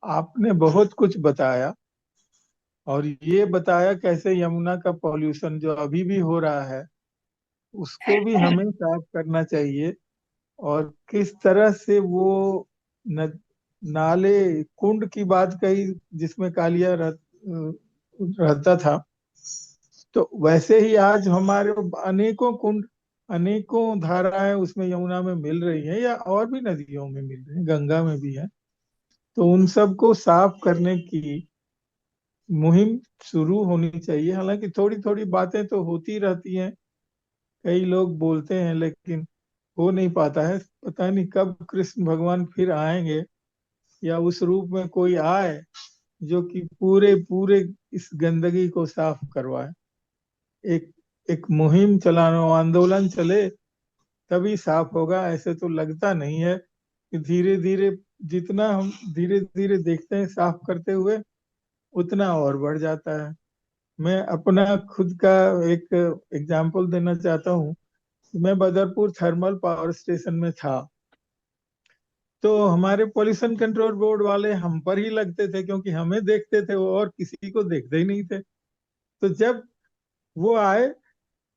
आपने बहुत कुछ बताया। और ये बताया कैसे यमुना का पॉल्यूशन जो अभी भी हो रहा है उसको भी हमें साफ करना चाहिए, और किस तरह से वो न, नाले, कुंड की बात कही जिसमें कालिया रहता था। तो वैसे ही आज हमारे अनेकों कुंड, अनेकों धाराएं उसमें यमुना में मिल रही हैं, या और भी नदियों में मिल रही हैं, गंगा में भी है। तो उन सबको साफ करने की मुहिम शुरू होनी चाहिए। हालांकि थोड़ी थोड़ी बातें तो होती रहती हैं, कई लोग बोलते हैं, लेकिन हो नहीं पाता है। पता नहीं कब कृष्ण भगवान फिर आएंगे, या उस रूप में कोई आए जो कि पूरे पूरे इस गंदगी को साफ करवाए। एक एक मुहिम चलाना, आंदोलन चले तभी साफ होगा। ऐसे तो लगता नहीं है कि धीरे धीरे, जितना हम धीरे धीरे देखते हैं साफ करते हुए, उतना और बढ़ जाता है। मैं अपना खुद का एक एग्जाम्पल देना चाहता हूँ। मैं बदरपुर थर्मल पावर स्टेशन में था, तो हमारे पोल्यूशन कंट्रोल बोर्ड वाले हम पर ही लगते थे, क्योंकि हमें देखते थे वो, और किसी को देखते ही नहीं थे। तो जब वो आए,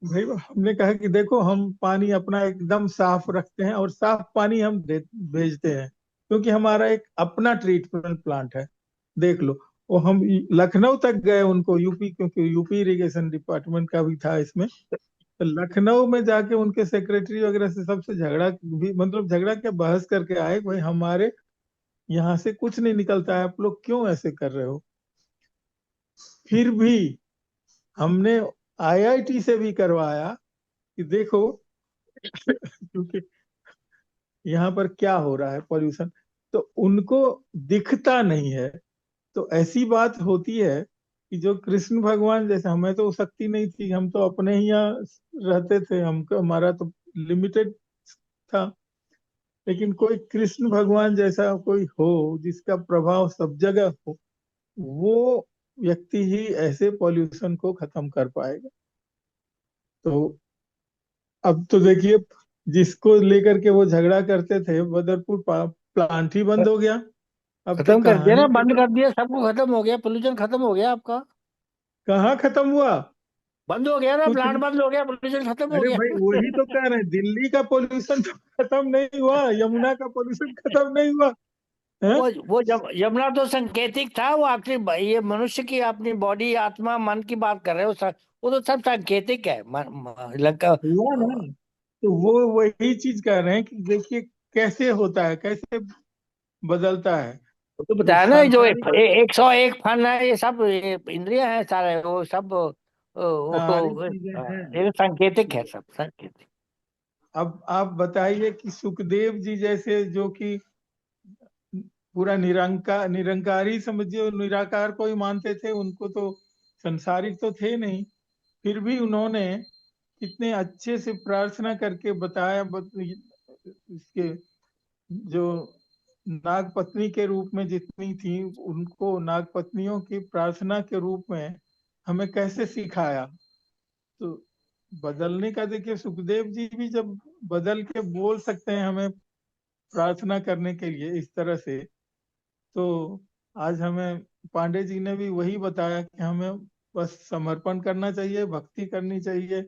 भाई हमने कहा कि देखो हम पानी अपना एकदम साफ रखते हैं और साफ पानी हम भेजते हैं, क्योंकि हमारा एक अपना ट्रीटमेंट प्लांट है, देख लो। वो हम लखनऊ तक गए उनको, यूपी, क्योंकि यूपी इरिगेशन डिपार्टमेंट का भी था इसमें, तो लखनऊ में जाके उनके सेक्रेटरी वगैरह से सबसे झगड़ा भी, मतलब झगड़ा क्या, बहस करके आए भाई हमारे यहाँ से कुछ नहीं निकलता है, आप लोग क्यों ऐसे कर रहे हो। फिर भी हमने आईआईटी से भी करवाया कि देखो क्योंकि यहाँ पर क्या हो रहा है पॉल्यूशन, तो उनको दिखता नहीं है। तो ऐसी बात होती है कि जो कृष्ण भगवान जैसे, हमें तो शक्ति नहीं थी, हम तो अपने ही यहाँ रहते थे, हमको हमारा तो लिमिटेड था, लेकिन कोई कृष्ण भगवान जैसा कोई हो जिसका प्रभाव सब जगह हो, वो व्यक्ति ही ऐसे पॉल्यूशन को खत्म कर पाएगा। तो अब तो देखिए, जिसको लेकर के वो झगड़ा करते थे, बदरपुर प्लांट ही बंद हो गया। अब तो खत्म कर दिया कहानी ना, बंद खत्म। कर दिया, सबको खत्म हो गया, पोल्यूशन खत्म हो गया आपका। कहाँ खत्म हुआ बंद हो गया ना, कुछ प्लांट नहीं। बंद हो गया, पोल्यूशन खत्म हो अरे गया। भाई वही तो कह रहे हैं, दिल्ली का पोल्यूशन तो खत्म नहीं हुआ, यमुना का पोल्यूशन खत्म नहीं हुआ है। वो यमुना तो सांकेतिक था, वो आखिरी ये मनुष्य की अपनी बॉडी आत्मा मन की बात कर रहे हो सर। वो तो सब सांकेतिक है लंका। हुआ ना, तो वो वही चीज कह रहे हैं कि देखिए कैसे होता है, कैसे बदलता है। वो तो तो बताया ना, जो सांसारिक 101 फन है, ये सब इंद्रियां हैं सारे, वो सब सारी चीजें हैं। ये सांकेतिक है, सब सांकेतिक। अब आप बताइए कि सुखदेव जी जैसे, जो कि पूरा निरंकारी समझिए, निराकार को ही मानते थे, उनको तो संसारिक तो थे नहीं, फिर भी उन्होंने कितने अच्छे से प्रार्थना करके बताया। इसके जो नाग पत्नी के रूप में जितनी थी, उनको नाग पत्नियों की प्रार्थना के रूप में हमें कैसे सिखाया। तो बदलने का देखिए, सुखदेव जी भी जब बदल के बोल सकते हैं हमें प्रार्थना करने के लिए इस तरह से, तो आज हमें पांडे जी ने भी वही बताया कि हमें बस समर्पण करना चाहिए, भक्ति करनी चाहिए।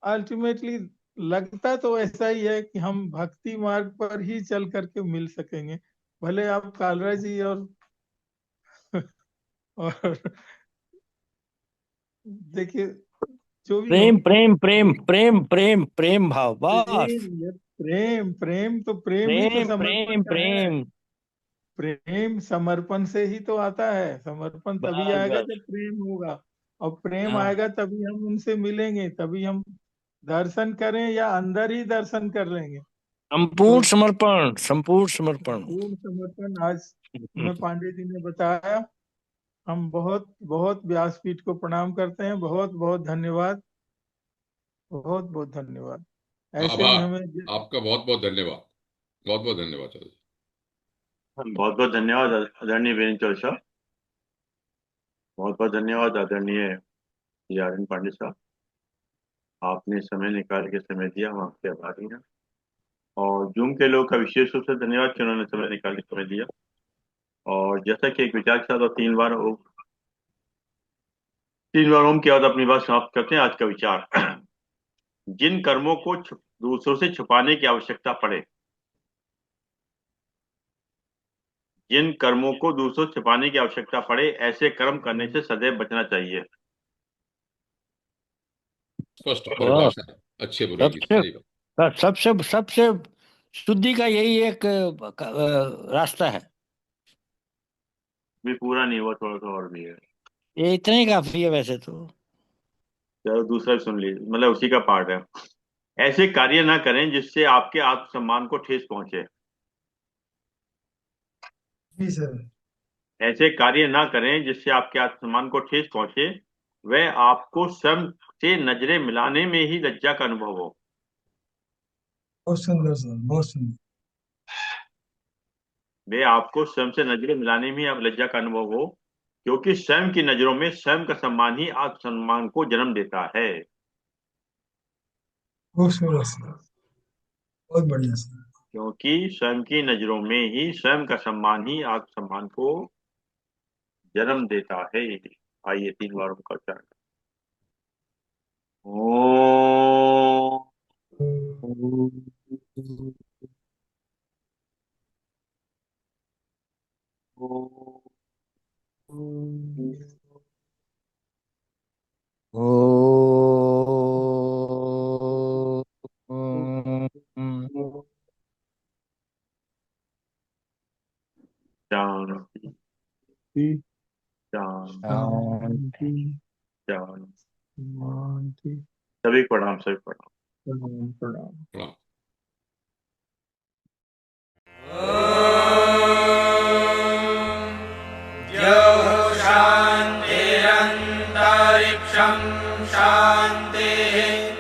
अल्टीमेटली लगता तो ऐसा ही है कि हम भक्ति मार्ग पर ही चल करके मिल सकेंगे, भले आप कालरा जी और देखिए जो भी हो। प्रेम प्रेम प्रेम प्रेम प्रेम प्रेम भाव बस। प्रेम, ये प्रेम प्रेम तो प्रेम ही तो प्रेम समर्पण प्रेम का है। प्रेम। प्रेम समर्पण से ही तो आता है, समर्पण तभी बस आएगा बस। जब प्रेम होगा। और प्रेम हाँ, आएगा तभी हम उनसे मिलेंगे, तभी हम दर्शन करें या अंदर ही दर्शन कर लेंगे। तो संपूर्ण समर्पण, संपूर्ण समर्पण। पूर्ण समर्पण आज हमें पांडे जी ने बताया। हम बहुत बहुत व्यासपीठ को प्रणाम करते हैं, बहुत बहुत धन्यवाद, बहुत बहुत धन्यवाद। ऐसे ही आभार। हमें आपका बहुत बहुत धन्यवाद। बहुत बहुत धन्यवाद चौधरी। बहुत बहुत धन्यवाद आदरणीय वीरेंद्र चौधरी साहब। बहुत बहुत धन्यवाद आदरणीय आर एन पांडे साहब। आपने समय निकाल के समय दिया, हम आपके आभारी हैं। और जूम के लोग का विशेष रूप से धन्यवाद कि उन्होंने समय निकाल के समय दिया। और जैसा कि एक विचार के साथ और 3 बार ओम के बाद अपनी बात समाप्त करते हैं। आज का विचार, जिन कर्मों को दूसरों से छुपाने की आवश्यकता पड़े, जिन कर्मों को दूसरों से छिपाने की आवश्यकता पड़े, ऐसे कर्म करने से सदैव बचना चाहिए। स्पष्ट बस परिभाषा है अच्छे बुरे की, सबसे सही बात। सबसे सबसे शुद्धि का यही एक रास्ता है। भी पूरा नहीं हुआ, थोड़ा सा और भी है। ये इतना ही काफी है वैसे तो। चलो दूसरा भी सुन लीजिए, मतलब उसी का पार्ट है। ऐसे कार्य ना करें जिससे आपके आत्मसम्मान को ठेस पहुंचे। जी सर। ऐसे कार्य ना करें जिससे आपके आत्मसम्मान को ठेस पहुंचे, वह आपको स्वयं से नजरें मिलाने में ही लज्जा का अनुभव हो। बहुत सुंदर सर, बहुत सुंदर। वे आपको स्वयं से नजरें मिलाने में ही अब लज्जा का अनुभव हो, क्योंकि स्वयं की नजरों में स्वयं का सम्मान ही आत्मसम्मान को जन्म देता है। बहुत सुंदर सर, बहुत बढ़िया सर। क्योंकि स्वयं की नजरों में ही स्वयं का सम्मान ही आत्मसम्मान को जन्म देता है। आइए 3 बार उनका उच्चारण। ओम। ओ शांति शांति। शांति। सभी को प्रणाम, सभी को प्रणाम। प्रणाम प्रणाम। प्रणाम। शान्तिरन्तरिक्षं शान्तिः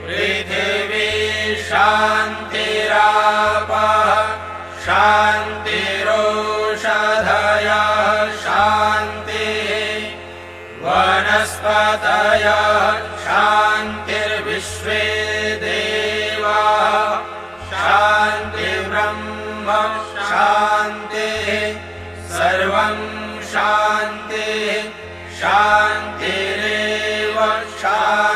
पृथिवी शान्तिरापः शान्तिरोषधयः शान्तिः वनस्पतयः शान्तिर्विश्वे देवाः शान्तिर्ब्रह्म शान्तिः सर्वं शान्तिः शान्तिरेव शान्तिः।